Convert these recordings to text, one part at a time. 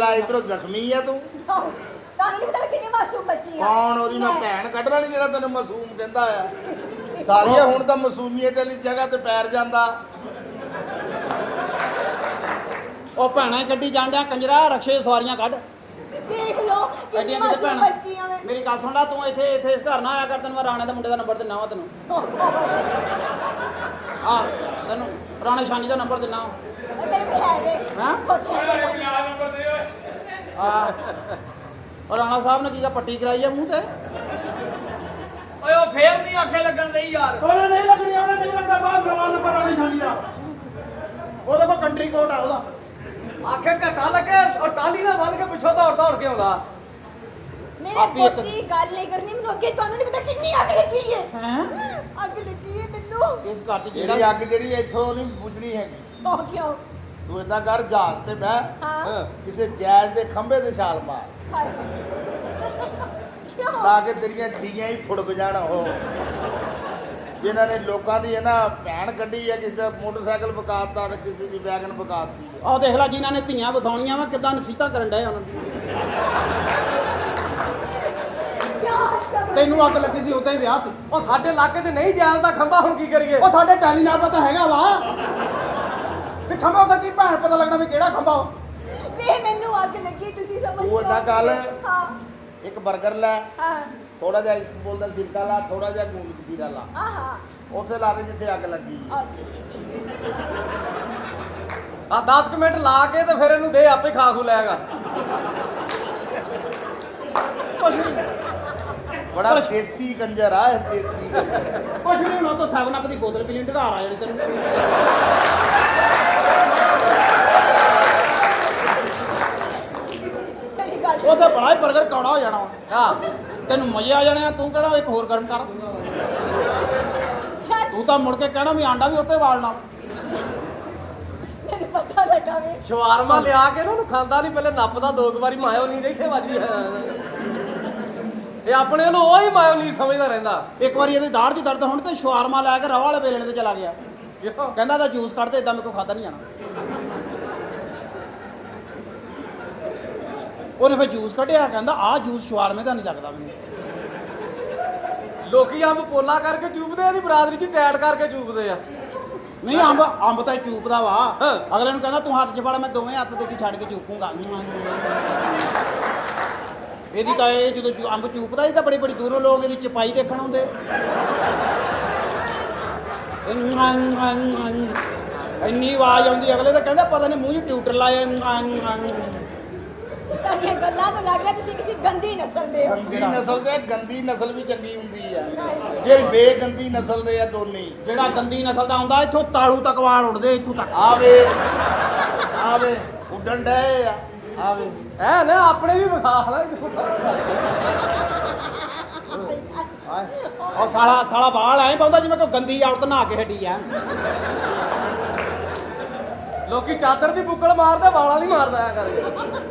ਲਾ ਇਧਰੋਂ ਜ਼ਖਮੀ ਆ ਤੂੰ ਤੁਹਾਨੂੰ ਨਹੀਂ ਪਤਾ ਕਿੰਨੀ ਮਾਸੂਮ ਬੱਚੀ ਆ ਕੌਣ ਉਹਦੀ ਮੈਂ ਭੈਣ ਕੱਢ ਲੈਣੀ ਜਿਹੜਾ ਤੈਨੂੰ ਮਾਸੂਮ ਕਹਿੰਦਾ ਆ ਸਾਲੀਆ ਹੁਣ ਤਾਂ ਮਾਸੂਮੀਅਤ ਵਾਲੀ ਜਗ੍ਹਾ ਤੇ ਪੈਰ ਜਾਂਦਾ ਉਹ ਭੈਣਾ ਗੱਡੀ ਜਾਂਦਿਆ ਕੰਜਰਾ ਰਕਸ਼ੇ ਸਵਾਰੀਆਂ ਕੱਢ ਦੇਖ ਲਓ ਕਿੰਨੀ ਮਾਸੂਮ ਬੱਚੀ ਆ ਮੈਂ ਮੇਰੀ ਗੱਲ ਸੁਣ ਲੈ ਤੂੰ ਇੱਥੇ ਇਸ ਘਰ ਨਾ ਆਇਆ ਕਰ ਤੈਨੂੰ ਮੈਂ ਰਾਣੇ ਦੇ ਮੁੰਡੇ ਦਾ ਨੰਬਰ ਦਿੰਨਾ ਵਾ ਤੈਨੂੰ ਹਾਂ ਤੈਨੂੰ ਰਾਣੇ ਸ਼ਾਨੀ ਦਾ ਨੰਬਰ ਦਿੰਨਾ ਤੇਰੇ ਕੋਲ ਹੈ ਵੇ ਹਾਂ ਹਾਂ ਔਰ ਰਾਣਾ ਸਾਹਿਬ ਨੇ ਕੀ ਪੱਟੀ ਕਰਾਈ ਆ ਮੂੰਹ ਤੇ ਓਏ ਉਹ ਫੇਰ ਨਹੀਂ ਆਖੇ ਲੱਗਣ ਦੇ ਯਾਰ ਕੋਲੇ ਨਹੀਂ ਲੱਗਣੀ ਉਹਨੇ ਨਹੀਂ ਲੱਗਦਾ ਬਾਹਰ ਮਰਵਾਨ ਨੰਬਰ ਰਾਣੇ ਸ਼ਾਨੀ ਦਾ ਉਹਦੇ ਕੋਲ ਕੰਟਰੀ ਕੋਡ ਆ ਉਹਦਾ ਆਖੇ ਘਟਾ ਲੱਗੇ ਉਹ ਟਾਲੀ ਨਾਲ ਬੰਨ ਕੇ ਪਿੱਛੋਂ ਦੌੜ ਕੇ ਆਉਂਦਾ ਮੇਰੇ ਪੋਤੀ ਗੱਲ ਨਹੀਂ ਕਰਨੀ ਮੈਨੂੰ ਅੱਗੇ ਤੁਹਾਨੂੰ ਨਹੀਂ ਪਤਾ ਕਿੰਨੀ ਅੱਗ ਲੱਗੀ ਹੈ ਹੈ ਅੱਗ ਲੱਗੀ ਹੈ ਮੈਨੂੰ ਇਸ ਘਰ 'ਚ ਜਿਹੜੀ ਅੱਗ ਜਿਹੜੀ ਇੱਥੋਂ ਨਹੀਂ ਬੁਝਣੀ ਹੈਗੀ ਹੋ ਕਿਉਂ ਤੂੰ ਏਦਾਂ ਕਰ ਜਹਾਜ਼ ਤੇ ਬਹਿ ਹਾਂ ਕਿਸੇ ਜੈਜ਼ ਦੇ ਖੰਭੇ ਤੇ ਛਾਲ ਮਾਰ ਹਾਏ ਕਿਉਂ ਤਾਂ ਕਿ ਤੇਰੀਆਂ ਡੀਆਂ ਹੀ ਫੁੜਕ ਜਾਣ ਉਹ ਜਿਨ੍ਹਾਂ ਨੇ ਲੋਕਾਂ ਦੀ ਨਾ ਭੈਣ ਕੱਢੀ ਹੈ ਕਿਸੇ ਦਾ ਮੋਟਰਸਾਈਕਲ ਵਿਕਾਤਾ ਤੇ ਕਿਸੇ ਦੀ ਵੈਗਨ ਵਿਕਾਤੀ ਹੈ ਆਹ ਦੇਖ ਲੈ ਜਿਨ੍ਹਾਂ ਨੇ ਧੀਆਂ ਵਸਾਉਣੀਆਂ ਵਾ ਕਿੱਦਾਂ ਨਸੀਹਤਾਂ ਕਰਨ ਡਏ ਉਹਨਾਂ ਨੂੰ ਤੈਨੂੰ ਅੱਗ ਲੱਗੀ ਸੀ ਉਦਾਂ ਹੀ ਵਿਆਹ ਤੇ ਉਹ ਸਾਡੇ ਇਲਾਕੇ 'ਚ ਨਹੀਂ ਜਾਣ ਦਾ ਖੰਭਾ ਹੁਣ ਕੀ ਕਰੀਏ ਉਹ ਸਾਡੇ ਟੈਲੀਨਾਰ ਦਾ ਤਾਂ ਹੈਗਾ ਵਾ ਵੀ ਖੰਭਾ ਉਹਦਾ ਕੀ ਭੈਣ ਪਤਾ ਲੱਗਣਾ ਵੀ ਕਿਹੜਾ ਖੰਭਾ ਵੇ ਮੈਨੂੰ ਅੱਗ ਲੱਗੀ ਤੁਸੀਂ ਸਮਝ ਉਹ ਏਦਾਂ ਕਰ ਹਾਂ ਇੱਕ 버ਗਰ ਲੈ ਹਾਂ ਥੋੜਾ ਜਿਹਾ ਇਸਬਗੋਲ ਦਾ ਸਿਰਕਾ ਲਾ ਥੋੜਾ ਜਿਹਾ ਗੂੰਦ ਕਤੀਰਾ ਲਾ ਆਹਾ ਉੱਥੇ ਲਾ ਦੇ ਜਿੱਥੇ ਅੱਗ ਲੱਗੀ ਆ 10 ਮਿੰਟ ਲਾ ਕੇ ਤੇ ਫਿਰ ਇਹਨੂੰ ਦੇ ਆਪੇ ਖਾ ਖੂ ਲੈਗਾ ਬੜਾ ਦੇਸੀ ਕੰਜਰ ਆ ਇਹ ਦੇਸੀ ਕੰਜਰ ਕੁਛ ਨਹੀਂ ਹੁਣ ਤਾਂ 7 ਅਪ ਦੀ ਬੋਤਲ ਪੀ ਲੈਣ ਢਾਰ ਆ ਜਿਹੜੀ ਤੈਨੂੰ ਮੇਰੀ ਗੱਲ ਉਥੇ ਬੜਾ ਹੀ 버ਗਰ ਕੌੜਾ ਹੋ ਜਾਣਾ ਹਾਂ ਤੈਨੂੰ ਮਜ਼ੇ ਆ ਜਾਣੇ ਆ ਤੂੰ ਕਿਹੜਾ ਇੱਕ ਹੋਰ ਗਰਮ ਕਰ ਸ਼ਾਇਦ ਤੂੰ ਤਾਂ ਮੁੜ ਕੇ ਕਹਿਣਾ ਵੀ ਆਂਡਾ ਵੀ ਉੱਤੇ ਵਾਲਣਾ ਮੈਨੂੰ ਪਤਾ ਲੱਗਾ ਵੇ ਸ਼ਵਾਰਮਾ ਲਿਆ ਕੇ ਨਾ ਉਹਨੂੰ ਖਾਂਦਾ ਨਹੀਂ ਪਹਿਲੇ ਨੱਪਦਾ 2 ਵਾਰੀ ਮਾਇਓ ਨਹੀਂ ਇੱਥੇ ਵਾਜੀ ਇਹ ਆਪਣੇ ਨੂੰ ਉਹ ਹੀ ਮਾਇਓ ਨਹੀਂ ਸਮਝਦਾ ਰਹਿੰਦਾ ਇੱਕ ਵਾਰੀ ਇਹਦੀ ਦਾੜ 'ਚ ਦਰਦ ਹੋਣ ਤੇ ਸ਼ਵਾਰਮਾ ਲੈ ਕੇ ਰਵਾ ਵਾਲੇ ਵੇਲਣੇ ਤੇ ਚਲਾ ਗਿਆ ਕਿਉਂ ਕਹਿੰਦਾ ਤਾਂ ਜੂਸ ਕੱਢ ਦੇ ਇਦਾਂ ਮੇਰੇ ਕੋਲ ਖਾਦਾ ਨਹੀਂ ਜਾਣਾ ਉਹਨੇ ਫਿਰ ਜੂਸ ਕੱਢਿਆ ਕਹਿੰਦਾ ਆਹ ਜੂਸ ਸ਼ਵਾਰਮੇ ਦਾ ਨਹੀਂ ਲੱਗਦਾ ਮੈਨੂੰ ਲੋਕੀ ਅੰਬ ਪੋਲਾ ਕਰਕੇ ਚੂਪਦੇ ਆ ਦੀ ਬਰਾਦਰੀ 'ਚ ਟੈਟ ਕਰਕੇ ਚੂਪਦੇ ਆ ਨਹੀਂ ਅੰਬ ਤਾਂ ਚੂਪਦਾ ਵਾ ਅਗਲੇ ਨੂੰ ਕਹਿੰਦਾ ਤੂੰ ਹੱਥ 'ਚ ਫੜ ਮੈਂ ਦੋਵੇਂ ਹੱਥ ਦੇ ਕੇ ਛੱਡ ਕੇ ਚੂਪੂੰਗਾ ਇਹਦੀ ਤਾਂ ਇਹ ਜਦੋਂ ਅੰਬ ਚੂਪਦਾ ਇਹ ਤਾਂ ਬੜੀ ਬੜੀ ਦੂਰੋਂ ਲੋਕ ਇਹਦੀ ਚਪਾਈ ਦੇਖਣ ਆਉਂਦੇ ਇੰਨੀ ਆਵਾਜ਼ ਆਉਂਦੀ ਅਗਲੇ ਤਾਂ ਕਹਿੰਦਾ ਪਤਾ ਨਹੀਂ ਮੂੰਹ 'ਚ ਟਿਊਟਰ ਲਾਇਆ ਤੁਹਾਡੀਆਂ ਗੱਲਾਂ ਤੋਂ ਲੱਗ ਰਿਹਾ ਤੁਸੀਂ ਕਿਸੇ ਗੰਦੀ ਨਸਲ ਦੇ ਹੋ ਗੰਦੀ ਨਸਲ ਦੇ ਗੰਦੀ ਨਸਲ ਵੀ ਚੰਗੀ ਹੁੰਦੀ ਆ ਜੇ ਬੇਗੰਦੀ ਨਸਲ ਦੇ ਆ ਦੋਨੇ ਹੀ। ਜਿਹੜਾ ਗੰਦੀ ਨਸਲ ਦਾ ਹੁੰਦਾ ਇੱਥੋਂ ਤਾਲੂ ਤੱਕ ਵਾਲ ਉੱਡਦੇ ਇੱਥੋਂ ਤੱਕ ਆਵੇ ਉੱਡਣ ਡਏ ਆ ਆਵੇ ਹੈ ਨਾ ਆਪਣੇ ਵੀ ਵਿਖਾ ਲੈ ਉਹ ਸਾਲਾ ਵਾਲ ਐ ਪਾਉਂਦਾ ਜਿਵੇਂ ਕੋਈ ਗੰਦੀ ਔਰਤ ਨਹਾ ਕੇ ਹਟੀ ਆ ਲੋਕੀ ਚਾਦਰ ਦੀ ਬੁੱਕਲ ਮਾਰਦੇ ਵਾਲਾਂ ਨਹੀਂ ਮਾਰਦਾ ਆ ਕਰਕੇ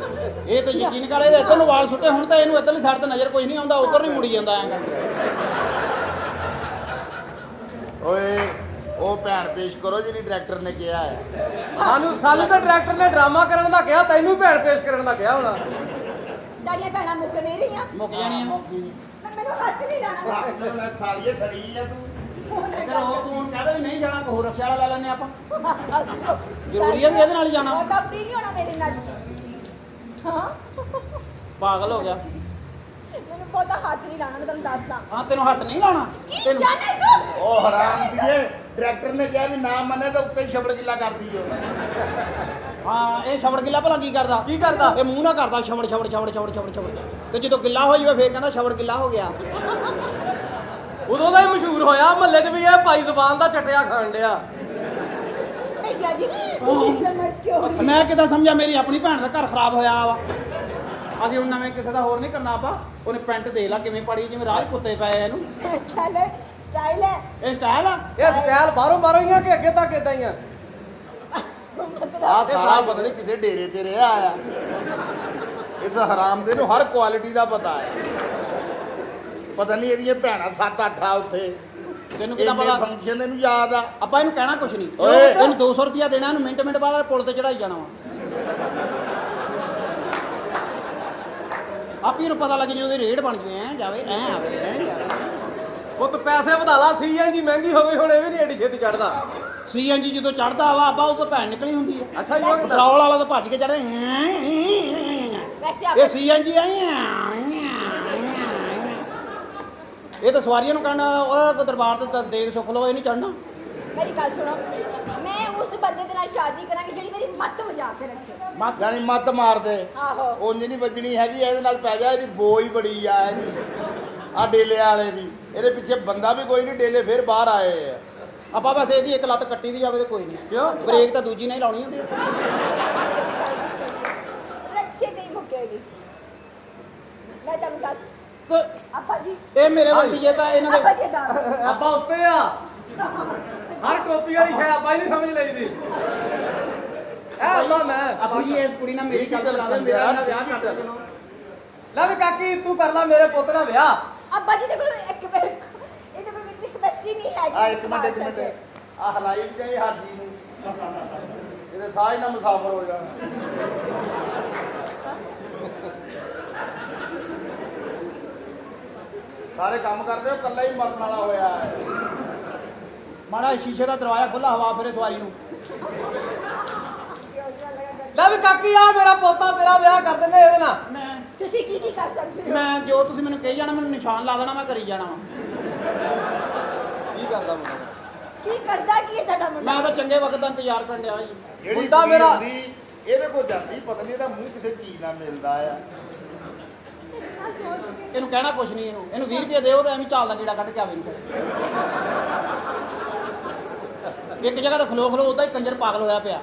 ਇਹ ਤਾਂ ਯਕੀਨ ਕਰ ਇਹਦੇ ਇੱਧਰ ਨੂੰ ਵਾਲ ਸੁੱਟੇ ਹੁਣ ਤਾਂ ਇਹਨੂੰ ਇੱਧਰਲੀ ਸਾਈਡ ਤੇ ਨਜ਼ਰ ਕੋਈ ਨਹੀਂ ਆਉਂਦਾ ਉੱਧਰ ਨਹੀਂ ਮੁੜੀ ਜਾਂਦਾ ਐਂ ਕਰਕੇ ਓਏ ਉਹ ਭੈਣ ਪੇਸ਼ ਕਰੋ ਜਿਹੜੀ ਡਾਇਰੈਕਟਰ ਨੇ ਕਿਹਾ ਹੈ ਸਾਨੂੰ ਤਾਂ ਡਾਇਰੈਕਟਰ ਨੇ ਡਰਾਮਾ ਕਰਨ ਦਾ ਕਿਹਾ ਤੈਨੂੰ ਭੈਣ ਪੇਸ਼ ਕਰਨ ਦਾ ਕਿਹਾ ਹੋਣਾ ਤੁਹਾਡੀਆਂ ਭੈਣਾਂ ਮੁੱਕ ਨਹੀਂ ਰਹੀਆਂ ਮੁੱਕ ਜਾਣੀਆਂ ਮੈਨੂੰ ਹੱਥ ਨਹੀਂ ਲਾਣਾ ਸਾਲੀਏ ਸੜੀ ਆ ਤੂੰ ਇੱਧਰ ਉਹ ਤੂੰ ਹੁਣ ਕਹਦੇ ਵੀ ਨਹੀਂ ਜਾਣਾ ਕੋਈ ਹੋਰ ਰਕਸ਼ਾ ਵਾਲਾ ਲੈ ਲੈਣੇ ਆਪਾਂ ਜ਼ਰੂਰੀ ਹੈ ਵੀ ਇਹਦੇ ਨਾਲ ਹੀ ਜਾਣਾ ਉਹ ਤਾਂ ਫਰੀ ਨਹੀਂ ਹੋਣਾ ਮੇਰੇ ਨਾਲ ਹਾਂ ਪਾਗਲ ਹੋ ਗਿਆ ਮੈਨੂੰ ਬਹੁਤਾ ਹੱਥ ਨਹੀਂ ਲਾਣਾ ਮੈਂ ਤੁਹਾਨੂੰ ਦੱਸਦਾ ਹਾਂ ਤੈਨੂੰ ਹੱਥ ਨਹੀਂ ਲਾਉਣਾ ਕੀ ਜਾਣੇ ਤੂੰ ਉਹ ਹਰਾਮ ਦੀਏ ਡਾਇਰੈਕਟਰ ਨੇ ਕਿਹਾ ਵੀ ਨਾ ਮੰਨੇ ਤਾਂ ਉੱਤੇ ਹੀ ਛਬੜ ਗਿੱਲਾ ਕਰਦੀ ਜੋ ਹਾਂ ਇਹ ਛਵੜ ਗਿੱਲਾ ਭਲਾ ਕੀ ਕਰਦਾ ਕੀ ਕਰਦਾ ਇਹ ਮੂੰਹ ਨਾ ਕਰਦਾ ਛਵੜ ਤੇ ਜਦੋਂ ਗਿੱਲਾ ਹੋ ਜਾਵੇ ਫੇਰ ਕਹਿੰਦਾ ਛਵੜ ਗਿੱਲਾ ਹੋ ਗਿਆ ਉਦੋਂ ਦਾ ਹੀ ਮਸ਼ਹੂਰ ਹੋਇਆ ਮਹੱਲੇ 'ਚ ਵੀ ਇਹ ਭਾਈ ਜ਼ਬਾਨ ਦਾ ਚਟਿਆ ਖਾਣ ਡਿਆ ਨਹੀਂ ਗਿਆ ਜੀ ਤੁਸੀਂ ਸਮਝ ਕਿਉਂ ਨਹੀਂ ਮੈਂ ਕਿਦਾਂ ਸਮਝਿਆ ਮੇਰੀ ਆਪਣੀ ਭੈਣ ਦਾ ਘਰ ਖਰਾਬ ਹੋਇਆ ਵਾ ਅਸੀਂ ਹੁਣ ਨਵੇਂ ਕਿਸੇ ਦਾ ਹੋਰ ਨਹੀਂ ਕਰਨਾ ਆਪਾਂ ਉਹਨੇ ਪੈਂਟ ਦੇ ਲਾ ਕਿਵੇਂ ਪੜੀ ਜਿਵੇਂ ਰਾਜ ਕੁੱਤੇ ਪਏ ਇਹਨੂੰ ਚੱਲ ਸਟਾਈਲ ਹੈ ਇਹ ਸਟਾਈਲ ਆ ਇਹ ਸਟਾਈਲ ਬਾਹਰੋਂ ਹੀ ਆ ਕਿ ਅੱਗੇ ਤੱਕ ਇਦਾਂ ਹੀ ਆ ਆ ਸਾਰਾ ਪਤਾ ਨਹੀਂ ਕਿਸੇ ਡੇਰੇ ਤੇ ਰਿਹਾ ਆ ਇਸ ਹਰਾਮ ਦੇ ਨੂੰ ਹਰ ਕੁਆਲਿਟੀ ਦਾ ਪਤਾ ਹੈ ਪਤਾ ਨਹੀਂ ਇਹਦੀਆਂ ਭੈਣਾਂ 7-8 ਆ ਉੱਥੇ ਤੈਨੂੰ ਕਿਦਾਂ ਪਤਾ ਫੰਕਸ਼ਨ ਇਹਨੂੰ ਯਾਦ ਆ ਆਪਾਂ ਇਹਨੂੰ ਕਹਿਣਾ ਕੁਛ ਨਹੀਂ ਓਏ। ਇਹਨੂੰ 200 ਰੁਪਿਆ ਦੇਣਾ ਇਹਨੂੰ ਮਿੰਟ ਬਾਅਦ ਪੁਲ ਤੇ ਚੜਾਈ ਜਾਣਾ ਵਾ ਆਪੀ ਨੂੰ ਪਤਾ ਲੱਗ ਜੇ ਉਹਦੀ ਰੇਟ ਬਣ ਜਵੇ ਐ ਜਾਵੇ ਐ ਆਵੇ ਐ ਜਾਵੇ। ਉਹ ਤੂੰ ਪੈਸੇ ਵਧਾ ਲਾ ਸੀਐਨਜੀ ਮਹਿੰਗੀ ਹੋ ਗਈ ਹੁਣ ਇਹ ਵੀ ਨਹੀਂ ਏਡੀ ਛੇਤੀ ਚੜਦਾ। ਸੀਐਨਜੀ ਜਦੋਂ ਚੜਦਾ ਵਾ ਆਪਾਂ ਉਹ ਤੋਂ ਭੈਣ ਨਿਕਲੀ ਹੁੰਦੀ ਹੈ। ਅੱਛਾ ਜੀ ਉਹ ਕਿੱਦਾਂ? ਪੈਟਰੋਲ ਵਾਲਾ ਤਾਂ ਭੱਜ ਕੇ ਚੜਦਾ ਵੈਸੇ ਇਹ ਆਪਾਂ ਸੀਐਨਜੀ ਇਹ ਤਾਂ ਸਵਾਰੀਆਂ ਨੂੰ ਕਹਿਣਾ ਉਹ ਕੋ ਦਰਬਾਰ ਤੇ ਦੇਖ ਸੁੱਖ ਲਓ ਇਹ ਨਹੀਂ ਚੜਨਾ। ਮੇਰੀ ਗੱਲ ਸੁਣੋ, ਮੈਂ ਉਸ ਬੰਦੇ ਦੇ ਨਾਲ ਸ਼ਾਦੀ ਕਰਾਂਗੀ ਜਿਹੜੀ ਮੇਰੀ ਮੱਤ ਵਜਾ ਕੇ ਰੱਖੇ। ਜਾਨੀ ਮੱਤ ਮਾਰ ਦੇ। ਆਹੋ ਉਂਝ ਨਹੀਂ ਵੱਜਣੀ ਹੈਗੀ, ਇਹਦੇ ਨਾਲ ਪੈ ਜਾ, ਇਹਦੀ ਬੋ ਹੀ ਬੜੀ ਆ ਇਹਦੀ ਆ ਡੇਲੇ ਵਾਲੇ ਦੀ। ਇਹਦੇ ਪਿੱਛੇ ਬੰਦਾ ਵੀ ਕੋਈ ਨਹੀਂ, ਡੇਲੇ ਫਿਰ ਬਾਹਰ ਆਏ ਆ। ਆਪਾਂ ਬਸ ਇਹਦੀ ਇੱਕ ਲੱਤ ਕੱਟੀ ਦੀ ਜਾਵੇ ਤੇ ਕੋਈ ਨਹੀਂ। ਕਿਉਂ? ਬ੍ਰੇਕ ਤਾਂ ਦੂਜੀ ਨਾਲ ਹੀ ਲਾਉਣੀ ਹੁੰਦੀ ਹੈ। ਰੱਖੇ ਤੇ ਹੀ ਮੁੱਕੇਗੀ। ਮੈਂ ਤੁਹਾਨੂੰ ਦੱਸ ਤੇ ਆਪਾ ਜੀ ਇਹ ਮੇਰੇ ਵੱਲ ਦੀ ਜੇ ਤਾਂ ਇਹਨਾਂ ਆਪਾ ਦੇ ਜੀ ਦੱਸ ਆਪਾਂ ਉੱਤੇ ਆ ਹਰ ਟੋਪੀ ਵਾਲੀ ਸ਼ਾਇ ਆਪਾਂ ਹੀ ਨਹੀਂ ਸਮਝ ਲਈਦੀ। ਇਹ ਅੱਲਾ ਮੈਂ ਆਪੂ ਜੀ ਇਸ ਕੁੜੀ ਨਾਲ ਮੇਰੀ ਗੱਲ ਕਰਾ ਦੇ, ਮੇਰਾ ਇਹਨਾਂ ਵਿਆਹ ਕਰ ਦੇ ਚਲੋ। ਲੈ ਵੀ ਕਾਕੀ ਤੂੰ ਕਰ ਲੈ ਮੇਰੇ ਪੁੱਤ ਦਾ ਵਿਆਹ। ਆਪਾ ਜੀ ਦੇ ਕੋਲ ਇਹਦੇ ਕੋਲ ਇਤਨੀ ਕਪੈਸਿਟੀ ਨਹੀਂ ਹੈਗੀ। ਆ ਇੱਕ ਮਿੰਟ ਆ ਹਲਾਈ ਵੀ ਜਾਏ ਹਾਜੀ ਨੂੰ, ਇਹਦੇ ਸਾਹ ਹੀ ਨਾ ਮੁਸਾਫਰ ਹੋ ਜਾਣ। ਸਾਰੇ ਕੰਮ ਕਰਦੇ ਹੋ, ਕੱਲਾ ਹੀ ਮਰਨ ਵਾਲਾ ਹੋਇਆ ਹੈ। ਮਾੜਾ ਸ਼ੀਸ਼ੇ ਦਾ ਦਰਵਾਜ਼ਾ ਖੁੱਲਾ, ਹਵਾ ਫਿਰੇ ਸਵਾਰੀ ਨੂੰ। ਲੈ ਵੀ ਕਾਕੀ ਆ ਮੇਰਾ ਪੋਤਾ ਤੇਰਾ ਵਿਆਹ ਕਰ ਦਿੰਦੇ ਇਹਦੇ ਨਾਲ। ਮੈਂ ਤੁਸੀਂ ਕੀ ਕਰ ਸਕਦੇ ਹੋ? ਮੈਂ ਜੋ ਤੁਸੀਂ ਮੈਨੂੰ ਕਹੀ ਜਾਣਾ ਮੈਨੂੰ ਨਿਸ਼ਾਨ ਲਾ ਦੇਣਾ, ਮੈਂ ਕਰੀ ਜਾਣਾ ਵਾ। ਕੀ ਕਰਦਾ ਮੁੰਡਾ? ਕੀ ਕਰਦਾ ਕੀ ਹੈ ਤੁਹਾਡਾ ਮੁੰਡਾ? ਮੈਂ ਤਾਂ ਚੰਗੇ ਵਕਤ ਦਾ ਇੰਤਜ਼ਾਰ ਕਰਨ ਡਿਆ ਜੀ। ਜਿਹੜੀ ਮੁੰਡਾ ਕੁੜੀ ਮੇਰਾ- ਹੁੰਦੀ, ਇਹਦੇ ਕੋਲ ਜਾਂਦੀ, ਪਤਾ ਨਹੀਂ ਇਹਦਾ ਮੂੰਹ ਕਿਸੇ ਚੀਜ਼ ਨਾਲ ਮਿਲਦਾ ਆ। ਇਹਨੂੰ ਕਹਿਣਾ ਕੁਛ ਨਹੀਂ, ਇਹਨੂੰ 20 ਰੁਪਏ ਦਿਓ ਤਾਂ ਐਵੇਂ ਚਾਲ ਦਾ ਕੀੜਾ ਕੱਢ ਕੇ ਆਵੇ ਇਹਨੂੰ। ਇੱਕ ਜਗ੍ਹਾ ਤੇ ਖਲੋ ਉਦਾਂ ਹੀ ਕੰਜਰ ਪਾਗਲ ਹੋਇਆ ਪਿਆ।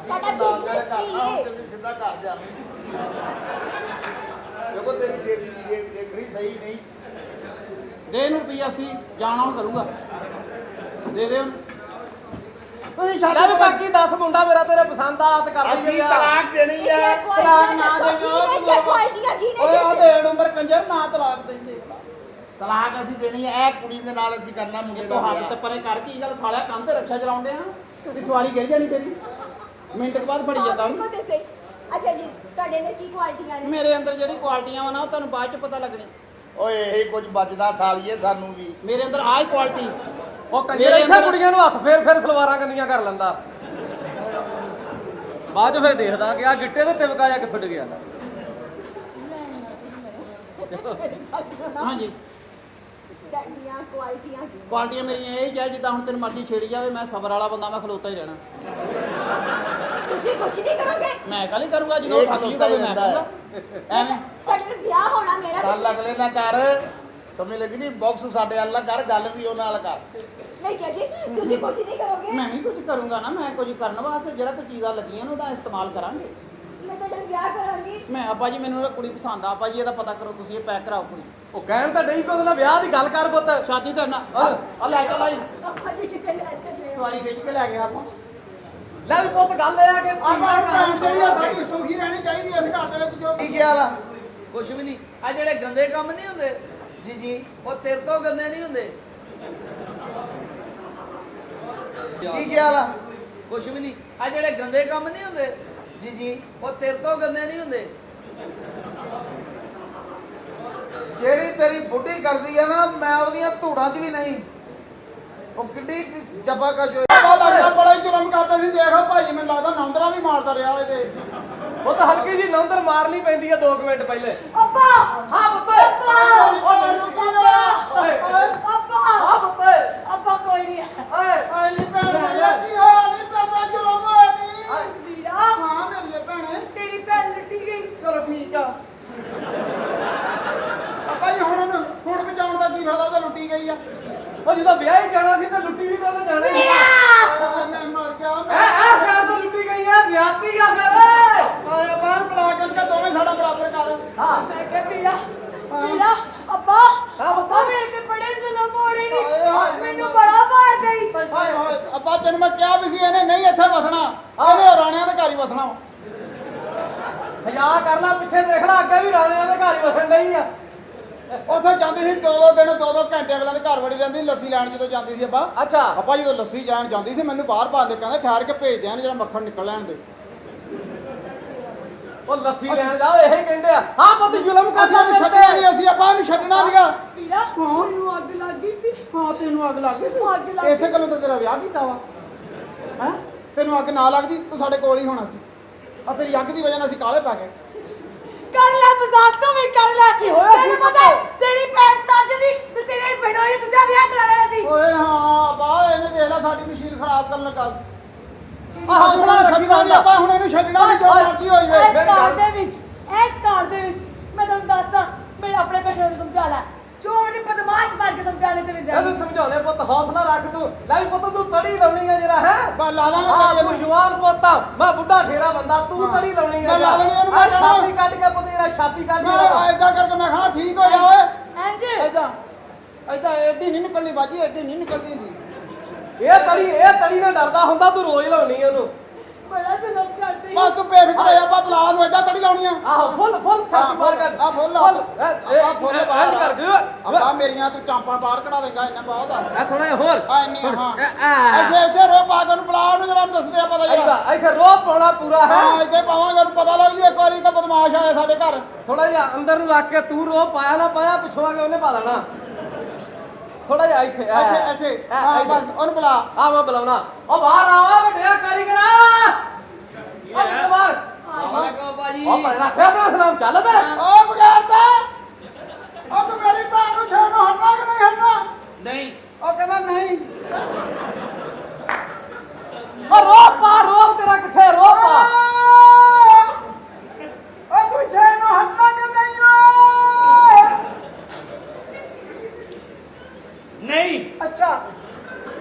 ਸਾਡਾ business ਕੀ ਹੈ? ਸਿੱਧਾ ਕਰ ਜਾਵੇਂ। ਦੇਖੋ ਤੇਰੀ ਦੇਖਣੀ ਸਹੀ ਨਹੀਂ। ਦੇ ਇਹਨੂੰ ਰੁਪਈਆ 80 ਜਾਣ ਆਉਣ ਕਰੂੰਗਾ। ਦੇ ਦੇ ਉਹਨੂੰ। ਤੁਸੀਂ ਛੱਡ ਲੈ ਵੀ ਕਾਕੀ ਦੱਸ ਮੁੰਡਾ ਮੇਰਾ ਤੇਰੇ ਪਸੰਦ ਆ ਤੇ ਕਰ ਅਸੀਂ ਦਈਏ ਤਲਾਕ ਦੇਣੀ ਹੈ। ਤਲਾਕ ਨਾ ਦੇਵੋ। ਕੁਆਲਿਟੀਆਂ ਕੀ ਨੇ? ਓਏ ਉਹ ਤੇ ਉਮਰ ਕੰਜਰ ਨਾ ਤਲਾਕ ਦੇ ਦੇ। ਤਲਾਕ ਅਸੀਂ ਦੇਣੀ ਹੈ। ਇਹ ਕੁੜੀ ਦੇ ਨਾਲ ਅਸੀਂ ਕਰਨਾ ਮੁੰਡੇ ਇਹ ਦਾ ਤੋਂ ਹੱਥ ਵਿਆਹ। ਤੇ ਪਰੇ ਕਰ ਕੀ ਗੱਲ ਸਾਲਿਆ ਕੰਨ ਤੇ ਰੱਖਿਆ ਚਲਾਉਂਦੇ ਆ ਤੇ ਸਵਾਰੀ ਗਿਰ ਜਾਣੀ ਤੇਰੀ। ਮਿੰਟ ਕੁ ਬਾਅਦ ਫੜੀ ਜਾਂਦਾ ਦੇਖੋ ਤੇ ਸਹੀ। ਅੱਛਾ ਜੀ ਤੁਹਾਡੇ ਨੇ ਕੀ ਕੁਆਲਿਟੀਆਂ ਨੇ? ਮੇਰੇ ਅੰਦਰ ਜਿਹੜੀ ਕੁਆਲਿਟੀਆਂ ਵਾ ਨਾ ਉਹ ਤੁਹਾਨੂੰ ਬਾਅਦ ਚ ਪਤਾ ਲੱਗਣੀ। ਓਏ ਇਹ ਕੁਝ ਬਚਦਾ ਸਾਲੀਏ ਸਾਨੂੰ ਵੀ। ਮੇਰੇ ਅੰਦਰ ਆਹ ਹੀ ਕੁਆਲਿਟੀ। ਉਹ ਕੰਜਰ ਇੱਥੇ ਕੁੜੀਆਂ ਨੂੰ ਹੱਥ ਫੇਰ ਸਲਵਾਰਾਂ ਗੰਦੀਆਂ ਕਰ ਲੈਂਦਾ। ਬਾਅਦ ਚ ਫੇਰ ਦੇਖਦਾ ਕਿ ਆ ਗਿੱਟੇ ਤੇ ਤਿਵਕਾ ਜਾ ਕਿੱਥੋਂ ਡਿੱਗਿਆ। ਹਾਂਜੀ ਤੁਹਾਡੀਆਂ ਕੁਆਲਿਟੀਆਂ ਕੀ? ਕੁਆਲਿਟੀਆਂ ਮੇਰੀਆਂ ਇਹ ਹੀ ਆ ਜਿੱਦਾਂ ਹੁਣ ਤੈਨੂੰ ਮਰਜ਼ੀ ਛੇੜੀ ਜਾਵੇ, ਮੈਂ ਸਬਰ ਵਾਲਾ ਬੰਦਾ, ਮੈਂ ਖਲੋਤਾ ਹੀ ਰਹਿਣਾ। ਤੁਸੀਂ ਕੁਝ ਨਹੀਂ ਕਰੋਗੇ? ਮੈਂ ਕੱਲ ਹੀ ਕਰੂੰਗਾ ਜਦੋਂ ਇਹ ਥੱਕ ਜੂਗਾ ਖਲੋਤਾ ਹੀ ਮੈਂ ਰਹਿੰਦਾ ਕਰੂੰਗਾ ਐਵੇਂ। ਤੁਹਾਡੇ ਨਾਲ ਵਿਆਹ ਹੋਣਾ ਮੇਰਾ ਗੱਲ ਅਗਲੇ ਨਾਲ ਕਰ, ਸਮਝ ਲੱਗੀ ਨਹੀਂ? ਬਾਕਸ ਸਾਡੇ ਵੱਲ ਨਾ ਕਰ, ਗੱਲ ਵੀ ਉਹ ਨਾਲ ਕਰ। ਨਹੀਂ ਕਿਹਾ ਜੀ ਤੁਸੀਂ ਕੁਝ ਨਹੀਂ ਕਰੋਗੇ? ਮੈਂ ਵੀ ਕੁਝ ਕਰੂੰਗਾ ਨਾ, ਮੈਂ ਕੁਝ ਕਰਨ ਵਾਸਤੇ ਜਿਹੜਾ ਕੋਈ ਚੀਜ਼ਾਂ ਲੱਗੀਆਂ ਨੇ ਉਹਦਾ ਇਸਤੇਮਾਲ ਕਰਾਂਗੇ। ਮੈਂ ਤੁਹਾਡਾ ਵਿਆਹ ਕਰਾਂਗੀ। ਮੈਂ ਆਪਾ ਜੀ ਮੈਨੂੰ ਇਹ ਕੁੜੀ ਪਸੰਦ ਆ, ਆਪਾ ਜੀ ਇਹਦਾ ਪਤਾ ਕਰੋ, ਤੁਸੀਂ ਇਹ ਪੈਕ ਕਰਾਓ ਕੁੜੀ। ਉਹ ਕਹਿਣ ਤਾਂ ਡਈ ਕੋਲ ਵਿਆਹ ਦੀ ਗੱਲ ਕਰ ਪੁੱਤ। ਸ਼ਾਦੀ ਤਾਂ ਨਾ ਆ ਲੈ ਚੱਲ ਆਈ ਪਾਪਾ ਜੀ ਕਿੱਥੇ ਲੈ ਚੱਲੇ ਹੋ? ਸਵਾਰੀ ਖਿੱਚ ਕੇ ਲੈ ਗਏ ਆਪਾਂ। ਲੈ ਵੀ ਪੁੱਤ ਗੱਲ ਇਹ ਆ ਕਿ ਜਿਹੜੀ ਆ ਸਾਡੀ ਸੁਖੀ ਰਹਿਣੀ ਚਾਹੀਦੀ ਅਸੀਂ ਘਰ ਦੇ ਵਿੱਚ ਜੋ ਕੀ ਕੀ ਹਾਲ ਆ? ਕੁਛ ਵੀ ਨਹੀਂ। ਆ ਜਿਹੜੇ ਗੰਦੇ ਕੰਮ ਨਹੀਂ ਹੁੰਦੇ ਜੀ ਜੀ, ਉਹ ਤੇਰੇ ਤੋਂ ਗੰਦੇ ਨਹੀਂ ਹੁੰਦੇ। ਕੀ ਕੀ ਹਾਲ ਆ? ਕੁਛ ਵੀ ਨਹੀਂ। ਆ ਜਿਹੜੇ ਗੰਦੇ ਕੰਮ ਨਹੀਂ ਹੁੰਦੇ ਜੀ ਜੀ, ਉਹ ਤੇਰੇ ਤੋਂ ਗੰਦੇ ਨਹੀਂ ਹੁੰਦੇ। ਜਿਹੜੀ ਤੇਰੀ ਬੁੱਢੀ ਕਰਦੀ ਆ ਨਾ, ਮੈਂ ਉਹਦੀਆਂ ਧੂੜਾਂ 'ਚ ਵੀ ਨਹੀਂ। ਉਹ ਕਿੱਡੀ ਜਫਾ ਕਾ ਜੋ ਲੱਗਦਾ ਬੜਾ ਹੀ ਜ਼ੁਲਮ ਕਰਦਾ ਸੀ। ਦੇਖ ਭਾਈ ਮੈਨੂੰ ਲੱਗਦਾ ਨੌਂਦਰਾ ਵੀ ਮਾਰਦਾ ਰਿਹਾ ਇਹਦੇ। ਉਹ ਤਾਂ ਹਲਕੀ ਜੀ ਨੌਂਦਰ ਮਾਰਨੀ ਪੈਂਦੀ ਆ 2 ਮਿੰਟ ਪਹਿਲੇ। ਪਾਪਾ ਹਾਂ ਪੁੱਤ। ਪਾਪਾ ਮੈਨੂੰ ਪਾਪਾ ਓਏ ਪਾਪਾ ਹਾਂ ਪੁੱਤ। ਪਾਪਾ ਕੋਈ ਨਹੀਂ ਓਏ ਆਈ ਨਹੀਂ ਭੈਣ ਮੇਰਾ ਕੀ ਹੋਇਆ ਨਹੀਂ ਤਾਂ ਜ਼ੁਲਮ ਹੋਇਆ ਨਹੀਂ। ਵੀਰਾ ਹਾਂ ਮੇਰੀ ਭੈਣੇ ਤੇਰੀ ਭੈਣ ਲੁੱਟੀ ਗਈ। ਚਲੋ ਠੀਕ ਆ। ਆਪਾਂ ਜੀ ਹੁਣ ਬਚਾਉਣ ਦਾ ਕੀ ਫਾਇਦਾ, ਤਾਂ ਲੁੱਟੀ ਗਈ ਆ। ਉਹ ਜਦੋਂ ਵਿਆਹ ਹੀ ਜਾਣਾ ਸੀ ਤਾਂ ਲੁੱਟੀ ਵੀ ਤਾਂ ਜਾਣਾ ਹੀ ਮੈਂ ਮਰ ਗਿਆ ਐ ਸਿਰ ਤੋਂ ਲੁੱਟੀ ਗਈ ਆ, ਜ਼ਿਆਦਤੀ ਆ ਮੇਰੇ। ਆਇਆ ਬਾਹਰ ਬੁਲਾ ਕੇ ਦੋਵੇਂ ਸਾਡਾ ਬਰਾਬਰ ਕਰ। ਹਾਂ ਮੈਂ ਕਿਹਾ ਵੀਰਾ ਵੀਰਾ ਅੱਬਾ ਹਾਂ ਪੁੱਤ। ਅੱਬਾ ਮੇਰੇ ਤੇ ਬੜੇ ਜ਼ੁਲਮ ਹੋ ਰਹੇ ਹਾਏ, ਨੇ। ਹਾਏ, ਮੈਨੂੰ ਬੜਾ ਮਾਰ ਗਈ। ਹਾਏ ਹਾਏ ਅੱਬਾ ਤੈਨੂੰ ਮੈਂ ਕਿਹਾ ਵੀ ਸੀ ਇਹਨੇ ਨਹੀਂ ਇੱਥੇ ਵਸਣਾ, ਇਹਨੇ ਰਾਣਿਆਂ ਦੇ ਘਰ ਹੀ ਵਸਣਾ। ਹਯਾ ਕਰ ਲੈ, ਪਿੱਛੇ ਦੇਖ ਲੈ, ਅੱਗੇ ਵੀ ਰਾਣਿਆਂ ਦੇ ਘਰ ਹੀ ਵਸਣ ਡਈ ਆ। ਉੱਥੇ ਜਾਂਦੀ ਸੀ 2-2 ਦਿਨ 2-2 ਘੰਟੇ ਅਗਲਾਂ ਦੇ ਘਰ ਵੜੀ ਰਹਿੰਦੀ ਲੱਸੀ ਲੈਣ ਜਦੋਂ ਜਾਂਦੀ ਸੀ ਅੱਬਾ। ਅੱਛਾ ਅੱਬਾ ਜਦੋਂ ਲੱਸੀ ਲੈਣ ਜਾਂਦੀ ਸੀ ਮੈਨੂੰ ਬਾਹਰ ਪਾ ਦੇ ਕਹਿੰਦਾ ਠਹਿਰ ਕੇ ਭੇਜਦੇ ਆ ਜਿਹੜਾ ਮੱਖਣ ਨਿਕਲ ਲੈਣ ਦੇ। ਉਹ ਲੱਸੀ ਲੈਣ ਜਾਓ ਇਹੀ ਕਹਿੰਦੇ ਆ ਹਾਂ ਪੁੱਤ ਜ਼ੁਲਮ ਅਸੀਂ ਇਹਨੂੰ ਕਰਦਾ ਛੱਡਣਾ ਨਹੀਂ, ਅਸੀਂ ਆਪਾਂ ਇਹਨੂੰ ਛੱਡਣਾ ਨਹੀਂਗਾ। ਵੀਰਾ ਮੈਨੂੰ ਅੱਗ ਲੱਗ ਗਈ ਸੀ। ਹਾਂ ਤੈਨੂੰ ਅੱਗ ਲੱਗ ਗਈ ਅੱਗ ਲੱਗ ਸੀ, ਇਸੇ ਗੱਲੋਂ ਤਾਂ ਤੇਰਾ ਵਿਆਹ ਕੀਤਾ ਵਾ ਹੈ। ਤੈਨੂੰ ਅੱਗ ਨਾ ਲੱਗਦੀ ਤੂੰ ਸਾਡੇ ਕੋਲ ਹੀ ਹੋਣਾ ਸੀ। ਆ ਤੇਰੀ ਅੱਗ ਦੀ ਵਜ੍ਹਾ ਨਾਲ ਅਸੀਂ ਕਾਲੇ ਪੈ ਗਏ। ਕਰ ਲੈ ਮਜ਼ਾਕ ਤੂੰ ਵੀ ਕਰ ਲੈ। ਕੀ ਹੋਇਆ ਤੈਨੂੰ ਕੀ ਪਤਾ ਹੈ, ਤੇਰੀ ਭੈਣ ਸੱਜਦੀ ਤੇ ਤੇਰੇ ਬਹਿਣੋਂ ਨੇ ਦੂਜਾ ਵਿਆਹ ਕਰਾਇਆ ਸੀ। ਓਏ ਹਾਂ ਬਾ ਇਹਨੇ ਦੇਖ ਲੈ ਸਾਡੀ ਮਸ਼ੀਨ ਖਰਾਬ ਕਰਨ ਲੱਗਾ ਸੀ। ਆਹ ਹੌਸਲਾ ਰੱਖੀ ਛੱਡਣਾ ਨਹੀਂ ਆਪਾਂ, ਹੁਣ ਇਹਨੂੰ ਛੱਡਣਾ ਨਹੀਂ, ਜੋ ਮਰਜ਼ੀ ਹੋਈ ਵੇ। ਇਸ ਘਰ ਦੇ ਵਿੱਚ ਮੈਂ ਤੁਹਾਨੂੰ ਦੱਸਾਂ, ਮੈਂ ਆਪਣੇ ਬਹਿਣੋਂ ਨੂੰ ਸਮਝਾ ਲੈ, ਜੋ ਉਹਦੀ ਬਦਮਾਸ਼ ਮਾਰ ਕੇ ਸਮਝਾਣੇ ਤੇ ਵਿੱਚ ਇਹਨੂੰ ਸਮਝਾਉਣੇ ਪੁੱਤ ਹੌਸਲਾ ਰੱਖ ਤੂੰ ਲੈ ਵੀ ਪੁੱਤ ਤੂੰ ਤੜੀ ਲਾਉਣੀ ਆ ਜਿਹੜਾ ਹੈ ਬਾ ਲਾ ਦਾਂਗੇ ਹਾਂ ਤੇਰੀ ਤੂੰ ਇਹਨੂੰ। ਜਵਾਨ ਪੁੱਤ ਆ, ਮੈਂ ਬੁੱਢਾ ਠੇਰਾ ਬੰਦਾ ਤੂੰ ਹਾਂ। ਤੜੀ ਲਾਉਣੀ ਆ ਮੈਂ ਲਾ ਦੇਣੀ ਇਹਨੂੰ, ਆਹ ਮੈਂ ਲਾ ਛਾਤੀ ਕੱਢ ਕੇ ਪੁੱਤ ਜਿਹੜਾ ਛਾਤੀ ਕੱਢ ਕੇ ਮੈਂ ਏਦਾਂ ਕਰਕੇ ਮੈਂ ਖਾਣਾ ਠੀਕ ਹੋ ਜਾ ਓਏ। ਇੰਜ ਏਦਾਂ ਐਡੀ ਨਹੀਂ ਨਿਕਲਣੀ ਬਾਜੀ, ਐਡੀ ਨਹੀਂ ਨਿਕਲਦੀ ਹੁੰਦੀ। ਇਹ ਤੜੀ ਨਾਲ ਡਰਦਾ ਹੁੰਦਾ ਤੂੰ ਰੋਜ਼ ਲਾਉਣੀ ਉਹਨੂੰ ਬੜਾ ਜ਼ੁਲਮ ਕਰਦੇ ਬਸ ਤੂੰ ਬੇਫਿਕਰ ਹੋ ਜਾ, ਆਪਾਂ ਬਲਾ ਨੂੰ ਏਦਾਂ ਤੜੀ ਲਾਉਣੀ ਆ। ਆਹੋ ਫੁੱਲ ਛਾਤੀ ਮਾਰ ਕੱਢ ਆ ਫੁੱਲ ਆ ਫੁੱਲ ਬਾਹਰ ਕਰ ਗਏ ਆਪਾਂ ਮੇਰੀਆਂ ਤੂੰ ਚਾਂਪਾਂ ਬਾਹਰ ਕਢਾ ਦੇਗਾ, ਇੰਨਾ ਬਹੁਤ ਆ। ਆ ਥੋੜਾ ਜਿਹਾ ਹੋਰ ਆ ਇੰਨੀ ਹਾਂ ਇੱਥੇ ਰੋ ਪਾ ਕੇ ਉਹਨੂੰ ਬੁਲਾ ਉਹਨੂੰ ਜਰਾ ਦੱਸਦੇ ਆ ਪਤਾ ਯਾਰ। ਇੱਥੇ ਰੋਹ ਪਾਉਣਾ ਪੂਰਾ ਹੈ ਹਾਂ ਇੱਥੇ ਪਾਵਾਂਗੇ ਉਹਨੂੰ ਪਤਾ ਲੱਗ ਜੂ ਇੱਕ ਵਾਰੀ ਕਿ ਬਦਮਾਸ਼ ਆਇਆ ਸਾਡੇ ਘਰ। ਥੋੜਾ ਜਿਹਾ ਅੰਦਰ ਨੂੰ ਰੱਖ ਕੇ ਤੂੰ ਰੋਹ ਪਾਇਆ ਨਾ ਪਾਇਆ ਪਿੱਛੋਂ ਆ ਕੇ ਉਹਨੇ ਪਾ ਲੈਣਾ ਥੋੜਾ ਜਿਹਾ ਇੱਥੇ ਇੱਥੇ ਹਾਂ ਬਸ ਉਹਨੂੰ ਬੁਲਾ। ਆ ਮੈਂ ਬੁਲਾਉਣਾ ਉਹ ਬਾਹਰ ਆ ਵੱਡਿਆ ਕਾਰੀਗਰਾ ਉਹ ਕਿੱਥੇ ਬਾਹਰ ਉਹ ਪਰ ਰੱਖ ਆਪਣਾ ਸਲਾਮ ਚੱਲ ਤੇ ਓ ਬਗੈਰ ਤਾਂ ਉਹ ਤੂੰ ਮੇਰੀ ਭੈਣ ਨੂੰ ਛੇੜ ਨੂੰ ਹਟਣਾ ਕਿ ਨਹੀਂ ਹਟਣਾ? ਨਹੀਂ ਉਹ ਕਹਿੰਦਾ ਨਹੀਂ। ਉਹ ਰੋਹ ਤੇਰਾ ਕਿੱਥੇ ਰੋਹ ਪਾ ਉਹ ਤੂੰ ਛੇੜ ਨੂੰ ਹਟਣਾ ਕਿ ਨਹੀਂ ਓਏ? ਨਹੀਂ ਅੱਛਾ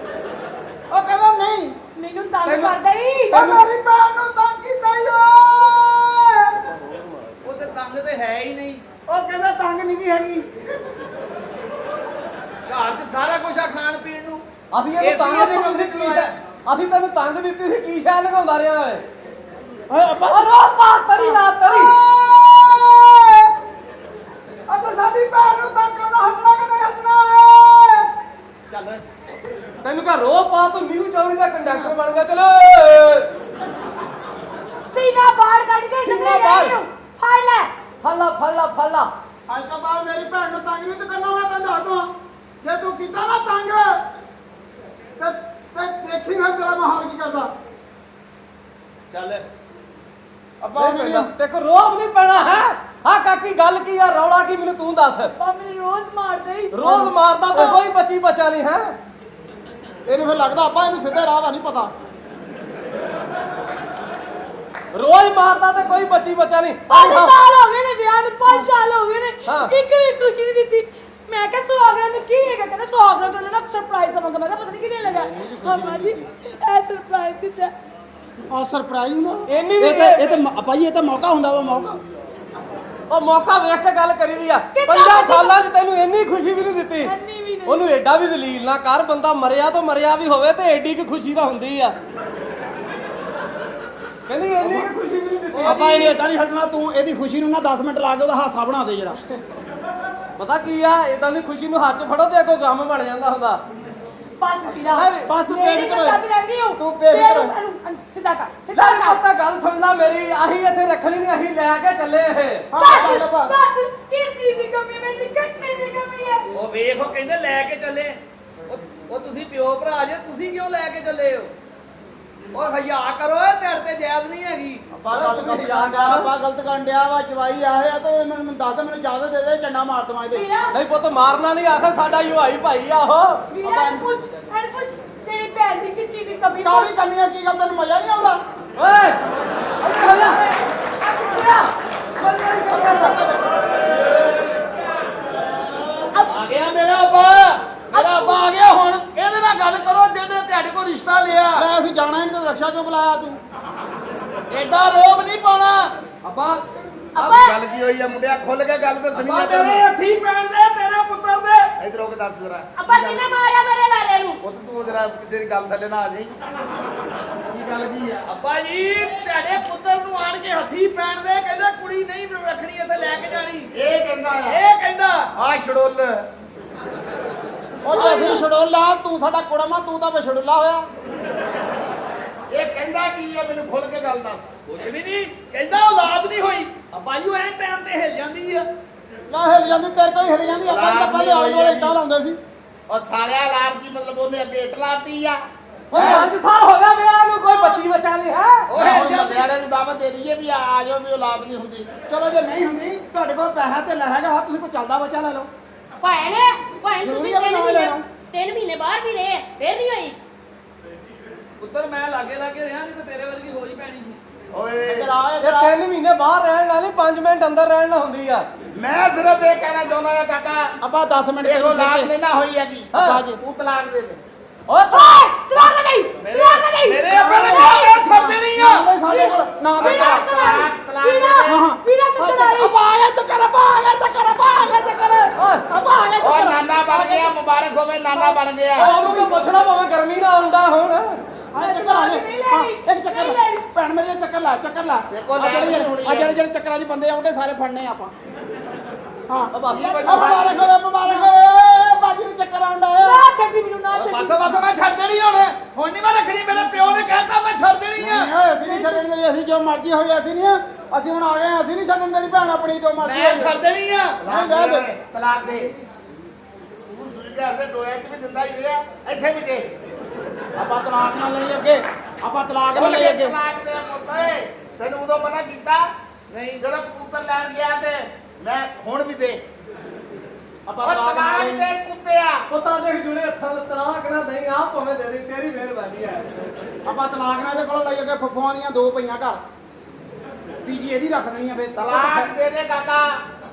ਉਹ ਕਹਿੰਦਾ ਨਹੀਂ। ਮੈਨੂੰ ਤੰਗ ਕਰਦਾ ਹੀ। ਉਹ ਮੇਰੀ ਭੈਣ ਨੂੰ ਤੰਗ ਕੀਤਾ ਈ ਓਏ। ਉਹ ਤੇ ਤੰਗ ਤੇ ਹੈ ਹੀ ਨਹੀਂ ਉਹ ਕਹਿੰਦਾ ਤੰਗ ਨਹੀਂ ਹੈਗੀ। ਘਰ 'ਚ ਸਾਰਾ ਕੁਝ ਆ ਖਾਣ ਪੀਣ ਨੂੰ ਅਸੀਂ ਇਹਨੂੰ ਤੰਗ ਦਿੱਤੀ ਸੀ ਅਸੀਂ ਤੈਨੂੰ ਤੰਗ ਦਿੱਤੀ ਸੀ ਕੀ ਸ਼ੈ ਲਗਾਉਂਦਾ ਰਿਹਾ ਓਏ ਓਏ ਅੱਬਾ ਉਹ ਰੋਹ ਪਾ ਤੜੀ ਨਾ ਤੜੀ ਅੱਛਾ ਸਾਡੀ ਭੈਣ ਨੂੰ ਤੰਗ ਕਰਨਾ ਹਟਣਾ ਕਿ ਨਹੀਂ ਹਟਣਾ ਓਏ? ਚੱਲ ਤੈਨੂੰ ਕਹ ਰੋਹ ਪਾ ਤੂੰ ਨਿਊ ਚੌਰੀ ਦਾ ਕੰਡਕਟਰ ਬਣ ਗਿਆ ਚਲੋ ਸੀਨਾ ਬਾਹਰ ਕੱਢ ਕੇ ਸੀਨਾ ਬਾਹਰ। ਫੜ ਲੈ। ਫੱਲਾ ਅੱਜ ਤੋਂ ਬਾਅਦ ਮੇਰੀ ਭੈਣ ਨੂੰ ਤੰਗ ਨਹੀਂ ਤੇ ਕਰਨਾ। ਮੈਂ ਤੈਨੂੰ ਦੱਸ ਦਵਾਂ, ਜੇ ਤੂੰ ਕੀਤਾ ਨਾ ਤੰਗ ਤੇ ਦੇਖੀ ਮੈਂ ਤੇਰਾ ਮਹਾਲ ਕੀ ਕਰਦਾ। ਚੱਲ ਅੱਬਾ ਉਹਨੇ ਪੈਂਦਾ ਤੇ ਕੋ ਰੋਹ ਨਹੀਂ ਪੈਣਾ ਹੈ ਹਾਂ ਕਾਕੀ ਗੱਲ ਕੀ ਆ ਰੌਲਾ ਕੀ ਮੈਨੂੰ ਤੂੰ ਦੱਸ ਪਾ ਮੈਨੂੰ ਰੋਜ਼ ਮਾਰਦਾ ਹੀ। ਰੋਜ਼ ਮਾਰਦਾ ਤੇ ਕੋਈ ਬੱਚੀ ਬੱਚਾ ਨਹੀਂ ਹੈ ਇਹਨੂੰ ਫਿਰ ਲੱਗਦਾ ਆਪਾਂ ਇਹਨੂੰ ਸਿੱਧੇ ਰਾਹ ਦਾ ਨਹੀਂ ਪਤਾ। ਰੋਜ਼ ਮਾਰਦਾ ਤੇ ਕੋਈ ਬੱਚੀ ਬੱਚਾ ਨਹੀਂ 5 ਸਾਲ ਹੋ ਗਏ ਨੇ ਵਿਆਹ ਨੂੰ, 5 ਸਾਲ ਹੋ ਗਏ ਨੇ, ਹਾਂ। ਇੱਕ ਵੀ ਖੁਸ਼ੀ ਨਹੀਂ ਦਿੱਤੀ। ਮੈਂ ਕਿਹਾ ਸੁਹਾਗਰਾਤ ਨੂੰ ਕੀ ਹੈਗਾ? ਕਹਿੰਦਾ ਸੁਹਾਗਰਾਤ ਨੂੰ ਨਾ ਸਰਪ੍ਰਾਈਜ਼ ਦਵਾਂਗਾ। ਮੈਂ ਕਿਹਾ ਪਤਾ ਨਹੀਂ ਕਿਹਨੇ ਲੱਗਾ। ਹਾਂ ਬਾਜੀ ਇਹ ਸਰਪ੍ਰਾਈਜ਼ ਦਿੱਤਾ। ਆ ਸਰਪ੍ਰਾਈਜ਼ ਨਾ ਇੰਨੀ ਵੀ ਇਹ ਤੇ ਭਾਈ ਇਹ ਤਾਂ ਮੌਕਾ ਹੁੰਦਾ ਵਾ ਮੌਕਾ। ਉਹ ਮੌਕਾ ਵੇਖ ਕੇ ਗੱਲ ਕਰੀਦੀ ਆ ਕਿੱਦਾਂ 5 ਸਾਲਾਂ 'ਚ ਤੈਨੂੰ ਇੰਨੀ ਖੁਸ਼ੀ ਵੀ ਨਹੀਂ ਦਿੱਤੀ ਇੰਨੀ ਵੀ ਨਹੀਂ। ਉਹਨੂੰ ਐਡਾ ਵੀ ਦਲੀਲ ਨਾ ਕਰ ਬੰਦਾ ਮਰਿਆ ਤੋਂ ਮਰਿਆ ਵੀ ਹੋਵੇ ਤੇ ਐਡੀ ਕਿ ਖੁਸ਼ੀ ਤਾਂ ਹੁੰਦੀ ਆ ਕਹਿੰਦੀ ਇੰਨੀ ਕਿ ਖੁਸ਼ੀ ਵੀ ਨਹੀਂ ਦਿੱਤੀ ਆਪਾਂ ਇਹਨੇ ਏਦਾਂ ਨਹੀਂ ਹਟਣਾ। ਤੂੰ ਇਹਦੀ ਖੁਸ਼ੀ ਨੂੰ ਨਾ 10 ਮਿੰਟ ਲਾ ਕੇ ਉਹਦਾ ਹਾਸਾ ਬਣਾ ਦੇ ਜਰਾ। ਪਤਾ ਕੀ ਆ ਇਦਾਂ ਦੀ ਖੁਸ਼ੀ ਨੂੰ ਹੱਥ 'ਚ ਫੜੋ ਤੇ ਅੱਗੋਂ ਗਮ ਬਣ ਜਾਂਦਾ ਹੁੰਦਾ ਬਸ ਵੀਰਾ ਬਸ ਤੂੰ ਮੇਰੀ ਬੇਫਿਕਰ ਤਾਂ ਰਹਿੰਦੀ ਹੂੰ। ਤੂੰ ਬੇਫਿਕਰ ਹੋ। ਸਿੱਧਾ ਕਰ ਲੈ ਸਿੱਧਾ ਕਰ। ਪਤਾ ਗੱਲ ਸੁਣਦਾ ਮੇਰੀ ਆਹੀ ਇੱਥੇ ਰੱਖਣੀ ਨਹੀਂ ਅਸੀਂ ਲੈ ਕੇ ਚੱਲੇ ਇਹ ਹਾਂ ਚੱਲ ਅੱਬਾ। ਬਸ ਕਿਸ ਚੀਜ਼ ਦੀ ਕਮੀ ਹੈ? ਕਿਸ ਚੀਜ਼ ਦੀ ਕਮੀ ਹੈ? ਉਹ ਵੇਖ ਉਹ ਕਹਿੰਦੇ ਲੈ ਕੇ ਚੱਲੇ ਉਹ ਤੁਸੀਂ ਪਿਓ ਭਰਾ ਜੇ ਤੁਸੀਂ ਕਿਉਂ ਲੈ ਕੇ ਚੱਲੇ ਹੋ ਉਹ ਹਯਾ ਕਰੋ ਇਹ ਤੇਰੇ ਤੇ ਜਾਇਜ਼ ਨਹੀਂ ਹੈਗੀ ਆਪਾਂ ਗਲਤ ਕਰਨ ਡਿਆ, ਆਪਾਂ ਗਲਤ ਕਰਨ ਡਿਆ ਵਾ। ਜਵਾਈ ਆਏ ਆ ਤੇ ਮੈਨੂੰ ਦੱਸ ਦੇ, ਮੈਨੂੰ ਇਜਾਜ਼ਤ ਦੇ ਦੇ, ਝੰਡਾ ਮਾਰ ਦਵਾਂ ਇਹਦੇ। ਵੀਰਾ ਨਹੀਂ ਪੁੱਤ ਮਾਰਨਾ ਨਹੀਂ ਆਖਰ ਸਾਡਾ ਯੋਹਾਈ ਭਾਈ ਆ ਉਹ ਵੀਰਾ ਪੁੱਛ ਤੇਰੀ ਭੈਣ ਦੀ ਕਿਸ ਚੀਜ਼ ਦੀ ਕਮੀ? ਕਾਹਦੀ ਕਮੀ ਆ? ਕੀ ਗੱਲ ਤੈਨੂੰ ਮਜ਼ਾ ਨਹੀਂ ਆਉਂਦਾ? ਓਏ ਇੱਥੇ ਹੋ ਜਾ ਆ ਕਿੱਥੇ ਆ ਆ ਗਿਆ ਮੇਰਾ ਅੱਬਾ ਆ ਗਿਆ ਹੁਣ ਇਹਦੇ ਨਾਲ ਗੱਲ ਕਰੋ ਜਿਹਨੇ ਤੁਹਾਡੇ ਕੋਲ ਰਿਸ਼ਤਾ ਲਿਆ ਲੈ ਅਸੀਂ ਜਾਣਾ ਹੀ ਨਹੀਂ ਤੇ ਰਕਸ਼ਾ ਕਿਉਂ ਬੁਲਾਇਆ ਤੂੰ? ਐਡਾ ਰੋਬ ਨਹੀਂ ਪਾਉਣਾ ਅੱਬਾ ਗੱਲ ਕੀ ਹੋਈ ਆ ਮੁੰਡਿਆ? ਖੁੱਲ ਕੇ ਗੱਲ ਦੱਸਣੀ ਆ ਤੇਰੇ ਤੈਨੂੰ। ਹੱਥੀ ਪੈਣ ਦੇ ਤੇਰੇ ਪੁੱਤਰ ਦੇ ਇਧਰ ਹੋ ਕੇ ਦੱਸ ਜਰਾ। ਅੱਬਾ ਕਿੰਨੇ ਮਾਰਿਆ ਮੇਰੇ ਲਾਲੇ ਨੂੰ? ਉਹ ਤੂੰ ਜਰਾ ਕਿਸੇ ਦੀ ਗੱਲ ਥੱਲੇ ਨਾ ਆ ਜਾਈਂ। ਕੀ ਗੱਲ ਕੀ ਆ? ਅੱਬਾ ਜੀ ਤੁਹਾਡੇ ਪੁੱਤਰ ਨੂੰ ਆਣ ਕੇ ਹੱਥੀ ਪੈਣ ਦੇ ਕਹਿੰਦਾ ਕੁੜੀ ਨਹੀਂ ਰੱਖਣੀ ਇੱਥੇ ਲੈ ਕੇ ਜਾਣੀ ਇਹ ਕਹਿੰਦਾ ਆ ਇਹ ਕਹਿੰਦਾ ਆ ਛੜੋਲ। ਉਹ ਜੇ ਅਸੀਂ ਛੜੋਲਾ ਤੂੰ ਸਾਡਾ ਕੁੜਮਾ, ਤੂੰ ਤਾਂ ਛੜੋਲਾ ਹੋਇਆ। ਇਹ ਕਹਿੰਦਾ ਕੀ ਆ? ਮੈਨੂੰ ਖੁੱਲ ਕੇ ਗੱਲ ਦੱਸ। ਕੁਛ ਵੀ ਨਹੀਂ ਕਹਿੰਦਾ ਔਲਾਦ ਨਹੀਂ ਹੋਈ ਜਾਂਦੀ ਆ ਨਾ ਹਿਲ ਜਾਂਦੀ ਤੇਰੇ ਕੋਈ ਹਿਲ ਜਾਂਦੀ ਆਪਾਂ ਤਾਂ ਪਹਿਲੇ ਆਲੇ ਦੁਆਲੇ ਇੱਟਾਂ ਲਾਉਂਦੇ ਸੀ ਔਰ ਸਾਲਿਆ ਲਾਲ ਜੀ ਮਤਲਬ ਉਹਨੇ ਅੱਗੇ ਇੱਟ ਲਾਤੀ ਆ ਓਏ 5 ਸਾਲ ਹੋ ਗਿਆ ਵਿਆਹ ਨੂੰ ਕੋਈ ਬੱਚੀ ਬੱਚਾ ਨਹੀਂ ਹੈ ਉਹ ਹਿਲ ਹੁਣ ਜਾਂਦੀ ਵਾਲਿਆਂ ਨੂੰ ਦਾਵਤ ਦੇ ਦਈਏ ਵੀ ਆ ਜਾਓ ਵੀ ਔਲਾਦ ਨਹੀਂ ਹੁੰਦੀ ਚਲੋ ਜੇ ਨਹੀਂ ਹੁੰਦੀ ਤੁਹਾਡੇ ਕੋਲ ਪੈਸਾ ਤੇ ਹੈਗਾ ਤੁਸੀਂ ਕੋਈ ਚੱਲਦਾ ਬੱਚਾ ਲੈ ਲਓ ਭੈਣ ਜ਼ਰੂਰੀ ਤੁਸੀਂ ਆ ਵੀ ਨਵਾਂ ਲੈਣਾ 3 ਮਹੀਨੇ ਬਾਹਰ ਵੀ ਰਹੇ ਫੇਰ ਨਹੀਂ ਹੋਈ ਪੁੱਤਰ ਮੈਂ ਲਾਗੇ ਲਾਗੇ ਰਿਹਾ ਨਹੀਂ ਤਾਂ ਤੇਰੇ ਵਰਗੀ ਹੋ ਹੀ ਪੈਣੀ ਸੀ ਓਏ ਇੱਧਰ ਆ ਇਹ ਇੱਧਰ ਆ 3 ਮਹੀਨੇ ਬਾਹਰ ਰਹਿਣ ਨਾਲ ਨਹੀਂ 5 ਮਿੰਟ ਅੰਦਰ ਰਹਿਣ ਨਾਲ ਹੁੰਦੀ ਆ ਮੈਂ ਸਿਰਫ ਇਹ ਕਹਿਣਾ ਚਾਹੁੰਦਾ ਆ ਕਾਕਾ ਆਪਾਂ 10 ਮਿੰਟ ਇਹ ਔਲਾਦ ਨਹੀਂ ਨਾ ਹੋਈ ਹੈਗੀ ਹਾਂ ਜੀ ਤੂੰ ਤਲਾਕ ਦੇ ਦੇ ਓਏ ਤਲਾਕ ਨਾ ਗਈ ਤਲਾਕ ਨਾ ਗਈ ਮੇਰੇ ਆਪਣੇ ਵਿਆਹ ਛੱਡ ਦੇਣੀ ਆ ਸਾਡੇ ਕੋਲ ਨਾ ਪੀੜਾ ਬੱਚਾ ਚੁੱਕਣਾ ਅਬਾ ਆ ਗਿਆ ਚੱਕਰ ਅਬਾ ਆ ਗਿਆ ਚੱਕਰ ਅਬਾ ਆ ਗਿਆ ਚੱਕਰ ਅਬਾ ਆ ਗਿਆ ਓ ਚੱਕਰ ਨਾਨਾ ਬਣ ਗਿਆ ਮੁਬਾਰਕ ਹੋਵੇ ਨਾਨਾ ਬਣ ਗਿਆ ਉਹਨੂੰ ਤਾਂ ਪੁੱਛਣਾ ਭਾਵੇਂ ਗਰਮੀ ਨਾ ਆਉਂਦਾ ਹੁਣ ਆ ਚੱਕਰ ਆ ਗਿਆ ਹਾਂ ਇੱਕ ਚੱਕਰ ਲੈ ਭੈਣ ਮੇਰੇ ਚੱਕਰ ਲਾ ਦੇਖੋ ਲੈ ਨਹੀਂ ਹੋਣੀ ਆ ਜਿਹੜੇ ਚੱਕਰਾਂ 'ਚ ਬੰਦੇ ਆਉਂਦੇ ਸਾਰੇ ਫੜਨੇ ਆਪਾਂ ਹਾਂ ਬਸ ਮੁਬਾਰਕ ਹੋਵੇ ਬਾਜੀ ਨੂੰ ਚੱਕਰ ਆਉਂਦਾ ਨਾ ਆ ਛੱਡੀ ਮੈਨੂੰ ਨਾ ਛੱਡੀ ਬਸ ਮੈਂ ਛੱਡ ਦੇਣੀ ਹੁਣ ਨਹੀਂ ਮੈਂ ਰੱਖਣੀ ਮੇਰੇ ਪਿਓ ਨੇ ਕਹਿਤਾ ਮੈਂ ਛੱਡ ਦੇਣੀ ਆ ਨਹੀਂ ਅਸੀਂ ਨਹੀਂ ਛੱਡਣ ਦੇਣੀ ਅਸੀਂ ਜੋ ਮਰਜ਼ੀ ਹੋਈ ਅਸੀਂ ਨਹੀਂ ਅਸੀਂ ਹੁਣ ਆ ਗਏ ਅਸੀਂ ਨਹੀਂ ਛੱਡਣ ਦੇਣੀ ਭੈਣ ਆਪਣੀ ਜੋ ਮਰਜ਼ੀ ਮੈਂ ਛੱਡ ਦੇਣੀ ਆ ਨਹੀਂ ਰਹਿ ਦੇ ਤਲਾਕ ਦੇ ਤੂੰ ਸੁਣਿਆ ਤੇ ਡੋਇਆ ਚ ਵੀ ਦਿੰਦਾ ਹੀ ਰਿਹਾ ਇੱਥੇ ਵੀ ਦੇ ਆਪਾਂ ਤਲਾਕ ਨਾਲ ਲਈ ਅੱਗੇ ਆਪਾਂ ਤਲਾਕ ਨਾਲ ਲਈ ਅੱਗੇ ਤਲਾਕ ਦੇ ਪੁੱਤੇ ਤੈਨੂੰ ਉਦੋਂ ਮਨਾ ਕੀਤਾ ਨਹੀਂ ਜਦੋਂ ਕਬੂਤਰ ਲੈਣ ਗਿਆ ਤੇ ਮੈਂ ਹੁਣ ਵੀ ਦੇ ਆਪਾਂ ਉਹ ਤਲਾਕ ਨਾਲ ਤਲਾਕ ਲਈ ਦੇ ਕੁੱਤਿਆ ਪੁੱਤਾਂ ਦੇਖ ਜੁੜੇ ਹੱਥਾਂ ਦਾ ਤਲਾਕ ਨਾ ਨਹੀਂ ਆ ਭਾਵੇਂ ਦੇ ਦੇ ਤੇਰੀ ਮਿਹਰਬਾਨੀ ਹੈ ਆਪਾਂ ਤਲਾਕ ਨਾਲ ਇਹਦੇ ਕੋਲੋਂ ਲਈ ਅੱਗੇ ਫੁੱਫੂਆਂ ਦੀਆਂ 2 ਪਈਆਂ ਘਰ ਤੀਜੀ ਇਹਦੀ ਰੱਖ ਦੇਣੀ ਆ ਵੇ ਤਲਾਕ ਦੇ ਦੇ ਕਾਕਾ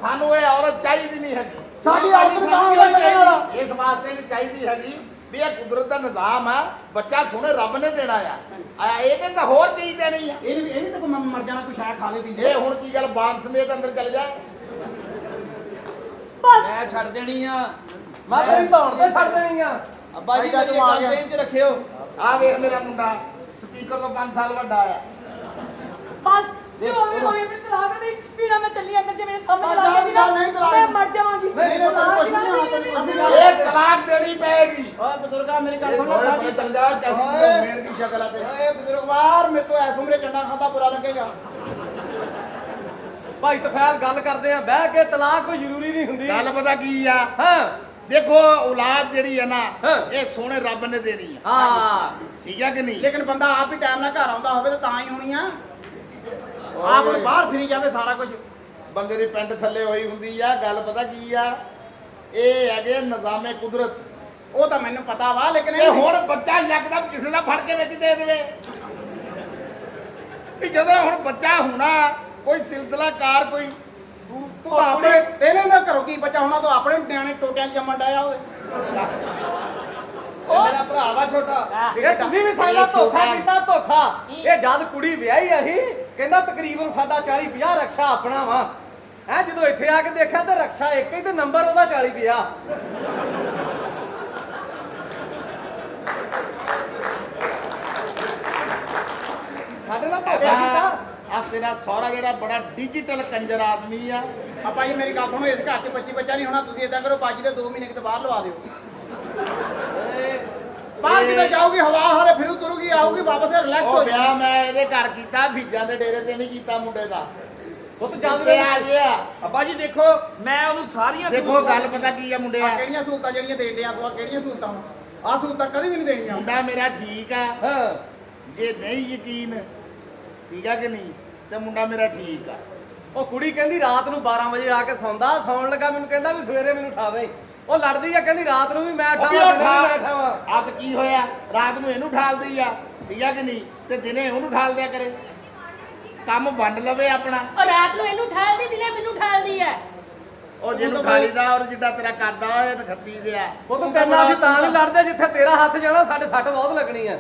ਸਾਨੂੰ ਇਹ ਔਰਤ ਚਾਹੀਦੀ ਨਹੀਂ ਹੈਗੀ ਸਾਡੀ ਔਰਤ ਨੂੰ ਕਹਾਂ ਲੱਗਣੇ ਵਾਲਾ ਇਸ ਵਾਸਤੇ ਨਹੀਂ ਚਾਹੀਦੀ ਹੈਗੀ ਵੀ ਇਹ ਕੁਦਰਤ ਦਾ ਨਿਜ਼ਾਮ ਆ ਬੱਚਾ ਸੋਹਣੇ ਰੱਬ ਨੇ ਦੇਣਾ ਆ ਇਹ ਤਾਂ ਹੋਰ ਚੀਜ਼ ਦੇਣੀ ਆ ਇਹ ਵੀ ਤਾਂ ਕੋਈ ਮਰ ਜਾਣਾ ਕੁਛ ਹੈ ਖਾ ਲੈ ਪੀ ਇਹ ਹੁਣ ਕੀ ਗੱਲ ਬਾਂਸ ਸਮੇਤ ਅੰਦਰ ਚਲ ਜਾ ਬਸ ਮੈਂ ਛੱਡ ਦੇਣੀ ਆ ਮੈਂ ਤੇਰੀ ਧੌਣ ਤੇ ਛੱਡ ਦੇਣੀ ਆ ਅੱਬਾ ਜੀ ਭਾਈ ਮੇਰੀ ਤੂੰ ਆ ਗੱਲ ਗਿਆ। ਸੇਮ ਚ ਰੱਖਿਓ ਆ ਵੇਖ ਮੇਰਾ ਮੁੰਡਾ ਸਪੀਕਰ ਤੋਂ 5 ਸਾਲ ਵੱਡਾ ਆ ਬਸ ਦੇਖ, ਜੋ ਵੀ ਉਹਦਾ- ਹੋਈ ਮੈਨੂੰ ਤਲਾਕ ਨਹੀਂ ਪੀੜਾ ਮੈਂ ਚੱਲੀ ਅੰਦਰ ਜੇ ਮੇਰੇ ਸਾਹਮਣੇ ਆ ਤਲਾਕ ਦੇ ਜਾ, ਦਿੱਤਾ ਨਹੀਂ ਤਲਾਕ ਮੈਂ ਮਰ ਜਾਵਾਂਗੀ ਨਹੀਂ, ਨਹੀਂ, ਤੈਨੂੰ ਕੁਛ ਨਹੀਂ ਆਉਣਾ, ਤੈਨੂੰ ਕੁਛ ਨਹੀਂ ਇਹ ਤਲਾਕ ਦੇਣੀ ਪਏਗੀ ਓਏ ਬਜ਼ੁਰਗਾ ਮੇਰੀ ਗੱਲ ਇਹ ਸੁਣ ਸੋਹਣੇ ਸਾਡੀ ਬੜੇ ਚਲ ਜਾ ਓਏ। ਮੇਰ ਦੀ ਸ਼ਕਲ ਆ ਤੇ ਓਏ ਬਜ਼ੁਰਗਵਾਰ ਮੇਰੇ ਤੋਂ ਐਸ ਉਮਰੇ ਚੰਡਾ ਖਾਂਦਾ ਬੁਰਾ ਲੱਗੇਗਾ ਭਾਈ ਤਫੈਲ ਗੱਲ ਕਰਦੇ ਆ ਬਹਿ ਕੇ ਤਲਾਕ ਕੋਈ ਜ਼ਰੂਰੀ ਨਹੀਂ ਹੁੰਦੀ ਗੱਲ ਪਤਾ ਕੀ ਆ ਹਾਂ ਦੇਖੋ ਔਲਾਦ ਜਿਹੜੀ ਹੈ ਨਾ ਹਾਂ। ਇਹ ਸੋਹਣੇ ਰੱਬ ਨੇ ਦੇਣੀ ਆ ਹਾਂ ਠੀਕ ਹੈ ਕਿ ਨਹੀਂ ਲੇਕਿਨ ਬੰਦਾ ਆਪ ਹੀ ਟਾਈਮ ਨਾਲ ਘਰ ਆਉਂਦਾ ਹੋਵੇ ਤਾਂ ਹੀ ਹੋਣੀ ਆ ਆਪ ਹੁਣ ਬਾਹਰ ਫਿਰੀ ਜਾਵੇ ਸਾਰਾ ਕੁਝ ਬੰਦੇ ਦੀ ਪੈਂਟ ਥੱਲੇ ਹੋਈ ਹੁੰਦੀ ਆ ਗੱਲ ਪਤਾ ਕੀ ਆ ਇਹ ਹੈਗੇ ਨਿਜ਼ਾਮੇ ਕੁਦਰਤ ਉਹ ਤਾਂ ਮੈਨੂੰ ਪਤਾ ਵਾ ਲੇਕਿਨ ਇਹ ਹੁਣ ਬੱਚਾ ਯਕਦਮ ਕਿਸੇ ਦਾ ਫੜ ਕੇ ਵਿੱਚ ਦੇ ਦੇਵੇ ਵੀ ਜਦੋਂ ਹੁਣ ਬੱਚਾ ਹੋਣਾ ਕੋਈ ਸਿਲਸਿਲਾ ਕਾਰ ਕੋਈ ਤੂੰ ਤਾਂ ਆਪਣੇ ਤੇਰੇ ਨਾਲ ਘਰੋਂ ਕੀ ਬੱਚਾ ਹੋਣਾ ਤੂੰ ਆਪਣੇ ਨਿਆਣੇ ਟੋਟਿਆਂ 'ਚ ਜੰਮਣ ਡਾਇਆ ਓਏ ਇਹ ਮੇਰਾ ਭਰਾ ਵਾ ਛੋਟਾ ਇਹ ਤੁਸੀਂ ਵੀ ਸਾਡਾ ਧੋਖਾ ਕੀਤਾ ਧੋਖਾ ਇਹ ਜਦ ਕੁੜੀ ਵਿਆਹੀ ਆਹੀ ਕਹਿੰਦਾ ਤਕਰੀਬਨ ਸਾਡਾ 40-50 ਰਕਸ਼ਾ ਆਪਣਾ ਵਾ ਹੈ ਜਦੋਂ ਇੱਥੇ ਆ ਕੇ ਦੇਖਿਆ ਤੇ ਰਕਸ਼ਾ ਇੱਕ ਹੀ ਤੇ ਨੰਬਰ ਉਹਦਾ 40-50 ਸਾਡੇ ਨਾਲ ਧੋਖਾ ਕੀਤਾ ਆ ਤੇਰਾ ਸਹੁਰਾ ਜਿਹੜਾ ਬੜਾ ਡਿਜੀਟਲ ਕੰਜਰ ਆਦਮੀ ਆ ਆਪਾਂ ਜੀ ਮੇਰੀ ਗੱਲ ਸੁਣੋ ਇਸ ਘਰ 'ਚ ਬੱਚਾ ਨਹੀਂ ਹੋਣਾ ਤੁਸੀਂ ਏਦਾਂ ਕਰੋ ਬਾਜੀ ਦੇ 2 ਮਹੀਨੇ ਕਿਤੇ ਬਾਹਰ ਲਵਾ ਦਿਓ ਬਾਹਰ ਕਿਤੇ ਜਾਊਗੀ ਹਵਾ ਹਾਰੇ ਫਿਰੂ ਤੁਰੂਗੀ ਆਊਗੀ ਵਾਪਸ ਰਿਲੈਕਸ ਹੋ ਉਹ ਜਾਊਗੀ ਵਿਆਹ ਮੈਂ ਇਹਦੇ ਘਰ ਕੀਤਾ ਫੀਜਾਂ ਦੇ ਡੇਰੇ ਤੇ ਨਹੀਂ ਕੀਤਾ ਮੁੰਡੇ ਦਾ ਉਹ ਤਾਂ ਜਦ ਤੇ ਆ ਗਿਆ ਅੱਬਾ ਜੀ ਦੇਖੋ ਮੈਂ ਉਹਨੂੰ ਸਾਰੀਆਂ ਦੇਖੋ ਗੱਲ ਪਤਾ ਕੀ ਆ ਮੁੰਡਿਆ ਆਹ ਕਿਹੜੀਆਂ ਸਹੂਲਤਾਂ ਜਿਹੜੀਆਂ ਦੇਣ ਡਿਆ ਤੂੰ ਆਹ ਕਿਹੜੀਆਂ ਸਹੂਲਤਾਂ ਆਹ ਸਹੂਲਤਾਂ ਕਦੇ ਵੀ ਨਹੀਂ ਦੇਣੀਆਂ ਮੁੰਡਾ ਮੇਰਾ ਠੀਕ ਆ ਹਾਂ ਜੇ ਨਹੀਂ ਯਕੀਨ ਠੀਕ ਆ ਕਿ ਨਹੀਂ ਤੇ ਮੁੰਡਾ ਮੇਰਾ ਠੀਕ ਆ ਉਹ ਕੁੜੀ ਕਹਿੰਦੀ ਰਾਤ ਨੂੰ 12 ਵਜੇ ਆ ਕੇ ਸੌਂਦਾ ਸੌਣ ਲੱਗਾ ਮੈਨੂੰ ਕਹਿੰਦਾ ਵੀ ਸਵੇਰੇ ਮੈਨੂੰ ਉਠਾਵੇਂ ਉਹ ਲੜਦੀ ਆ ਕਹਿੰਦੀ ਰਾਤ ਨੂੰ ਵੀ ਮੈਂ ਉਹ ਵੀ ਉਠਾਵਾਂ ਦਿਨੇ ਵੀ ਮੈਂ ਉਠਾ ਉਠਾਵਾਂ ਅੱਜ ਕੀ ਹੋਇਆ ਰਾਤ ਨੂੰ ਇਹਨੂੰ ਠਾਲਦੀ ਆ ਠੀਕ ਆ ਕਿ ਨਹੀਂ ਤੇ ਦਿਨੇ ਉਹਨੂੰ ਠਾਲ ਦਿਆ ਕਰੇ ਕੰਮ ਵੰਡ ਲਵੇ ਆਪਣਾ ਔਰ ਰਾਤ ਨੂੰ ਇਹਨੂੰ ਠਾਲਦੀ ਦਿਨੇ ਮੈਨੂੰ ਠਾਲਦੀ ਹੈ ਉਹ ਜਿਹਨੂੰ ਠਾਲੀਦਾ ਔਰ ਜਿੱਦਾਂ ਤੇਰਾ ਕਰਦਾ ਹੋਏ ਤੇ ਖੱਤੀ ਦਿਆ ਉਹ ਤਾਂ ਤੇਨਾਂ ਅਸੀਂ ਤਾਂ ਨਹੀਂ ਲੜਦੇ ਜਿੱਥੇ ਤੇਰਾ ਹੱਥ ਜਾਣਾ ਸਾਡੇ ਸੱਟ ਬਹੁਤ ਲੱਗਣੀ ਆ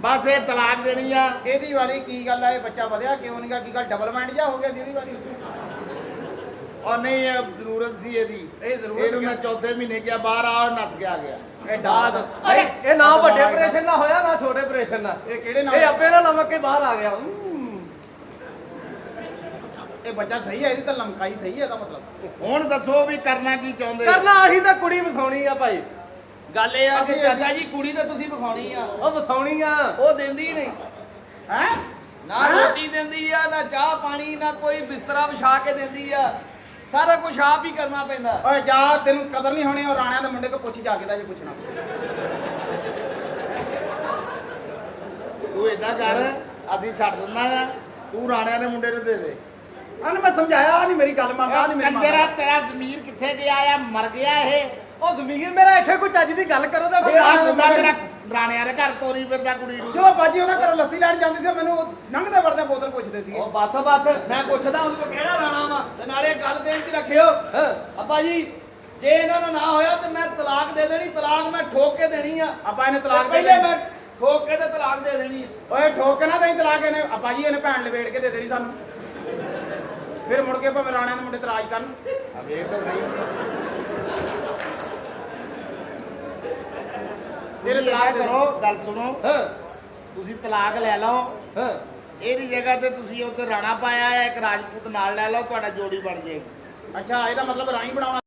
ਬਸ ਇਹ ਤਲਾਕ ਦੇਣੀ ਆ ਇਹਦੀ ਵਾਰੀ ਕੀ ਗੱਲ ਆ ਇਹ ਬੱਚਾ ਵਧਿਆ ਕਿਉਂ ਨਹੀਂਗਾ ਕੀ ਗੱਲ ਡਬਲਮੈਂਟ ਜਾ ਹੋ ਗਿਆ ਸੀ ਇਹਦੀ ਵਾਰੀ ਔਰ ਨਹੀਂ ਇਹ ਜ਼ਰੂਰਤ ਸੀ ਇਹਦੀ ਇਹ ਜ਼ਰੂਰਤ ਇਹਨੂੰ ਮੈਂ ਚੌਥੇ ਮਹੀਨੇ ਗਿਆ ਬਾਹਰ ਆ ਔਰ ਨਸ ਕੇ ਆ ਗਿਆ ਇਹ ਡਾਦ ਇਹ ਨਾ ਵੱਡੇ ਆਪਰੇਸ਼ਨ ਦਾ ਹੋਇਆ ਨਾ ਛੋਟੇ ਆਪਰੇਸ਼ਨ ਦਾ ਇਹ ਕਿਹੜੇ ਨਾਲ ਇਹ ਆਪੇ ਨਾਲ ਲਮਕ ਕੇ ਬਾਹਰ ਆ ਗਿਆ ਇਹ ਬੱਚਾ ਸਹੀ ਹੈ ਇਹਦੀ ਤਾਂ ਲਮਕਾਈ ਸਹੀ ਹੈ ਇਹਦਾ ਮਤਲਬ ਹੁਣ ਦੱਸੋ ਵੀ ਕਰਨਾ ਕੀ ਚਾਹੁੰਦੇ ਕਰਨਾ ਆਹੀ ਤਾਂ ਕੁੜੀ ਵਸਾਉਣੀ ਆ ਭਾਈ ਗੱਲ ਇਹ ਆ ਕਿ ਅਸੀਂ- ਚਾਚਾ ਜੀ ਕੁੜੀ ਤਾਂ ਤੁਸੀਂ ਵਿਖਾਉਣੀ ਆ ਉਹ ਵਸਾਉਣੀ ਆ ਉਹ ਦਿੰਦੀ ਨਹੀਂ ਹੈ ਨਾ ਰੋਟੀ ਦੇ ਦਿੰਦੀ ਆ, ਨਾ ਚਾਹ ਪਾਣੀ, ਨਾ ਕੋਈ ਬਿਸਤਰਾ ਵਿਛਾ ਕੇ ਦਿੰਦੀ ਆ। ਸਾਰਾ ਕੁਝ ਆਪ ਹੀ ਕਰਨਾ ਪੈਂਦਾ। ਓਏ ਜਾ, ਤੈਨੂੰ ਕਦਰ ਨਹੀਂ ਹੋਣੀ। ਉਹ ਰਾਣਿਆਂ ਦੇ ਮੁੰਡੇ ਕੋ ਪੁੱਛ ਜਾ ਕੇ ਦਾ ਜੇ ਪੁੱਛਣਾ। ਤੂੰ ਏਦਾਂ ਕਰ, ਅਸੀਂ ਛੱਡ ਦਿੰਦਾ ਆ, ਤੂੰ ਰਾਣਿਆਂ ਦੇ ਮੁੰਡੇ ਨੂੰ ਦੇ ਦੇ। ਉਹਨੂੰ ਮੈਂ ਸਮਝਾਇਆ ਨਹੀਂ, ਮੇਰੀ ਗੱਲ ਮੰਨਦਾ ਨਹੀਂ ਮੇਰੀ ਕੰਜਰਾ ਤੇਰਾ ਜ਼ਮੀਰ ਕਿੱਥੇ ਗਿਆ ਆ? ਮਰ ਗਿਆ ਇਹ। ਉਹ ਜ਼ਮੀਰ ਮੇਰਾ ਇੱਥੇ ਕੋਈ ਚੱਜ ਦੀ ਗੱਲ ਕਰੋ ਤਾਂ ਫਿਰ ਫਿਰ ਆ ਮੁੰਡਾ ਤੇਰਾ ਰਾਣਿਆਂ ਦੇ ਘਰ ਤੋਰੀ ਫਿਰਦਾ ਕੁੜੀ ਨੂੰ। ਜਦੋਂ ਬਾਜੀ ਉਹਨਾਂ ਘਰੋਂ ਲੱਸੀ ਲੈਣ ਜਾਂਦੀ ਸੀ, ਮੈਨੂੰ ਲੰਘਦੇ ਵੜਦੇ ਬੋਤਲ ਪੁੱਛਦੇ ਸੀ। ਉਹ ਬਸ ਮੈਂ ਪੁੱਛਦਾ ਉਹਨੂੰ ਕੋ ਕਿਹੜਾ ਰਾਣਾ ਵਾ, ਤੇ ਨਾਲੇ ਗੱਲ ਦੇ ਵਿੱਚ ਰੱਖਿਓ ਅੱਬਾ ਜੀ, ਜੇ ਇਹਨਾਂ ਦਾ ਨਾ ਹੋਇਆ ਤੇ ਮੈਂ ਤਲਾਕ ਦੇ ਦੇਣੀ। ਤਲਾਕ ਮੈਂ ਠੋਕ ਕੇ ਦੇਣੀ ਆ। ਆਪਾਂ ਇਹਨੇ ਤਲਾਕ ਦੇ ਪਹਿਲੇ ਮੈਂ ਠੋਕ ਕੇ ਤੇ ਤਲਾਕ ਦੇ ਦੇਣੀ ਆ। ਓਏ ਠੋਕ ਕੇ ਨਾ ਦੇਈ ਤਲਾਕ। ਇਹਨੇ ਆਪਾਂ ਜੀ ਇਹਨੇ ਭੈਣ ਲਵੇੜ ਕੇ ਦੇ ਦੇਣੀ ਸਾਨੂੰ। ਫਿਰ ਮੁੜ ਕੇ ਭਾਵੇਂ ਰਾਣਿਆਂ ਦੇ ਮੁੰਡੇ ਤਰਾਜ ਕਰਨ। ਆ ਵੇਖ ਤਾਂ ਸਹੀ। ਤੇਰੇ ਤਲਾਕ ਕਰੋ, ਗੱਲ ਸੁਣੋ, ਹਾਂ ਤੁਸੀਂ ਤਲਾਕ ਲੈ ਲਓ। ਹਾਂ ਇਹਦੀ ਜਗ੍ਹਾ ਤੇ ਤੁਸੀਂ ਉੱਥੇ ਰਾਣਾ ਪਾਇਆ ਹੈ, ਇੱਕ ਰਾਜਪੂਤ ਨਾਲ ਲੈ ਲਓ, ਤੁਹਾਡਾ ਜੋੜੀ ਬਣ ਜਾਏਗੀ। ਅੱਛਾ, ਇਹਦਾ ਮਤਲਬ ਰਾਈ ਬਣਾਉਣਾ।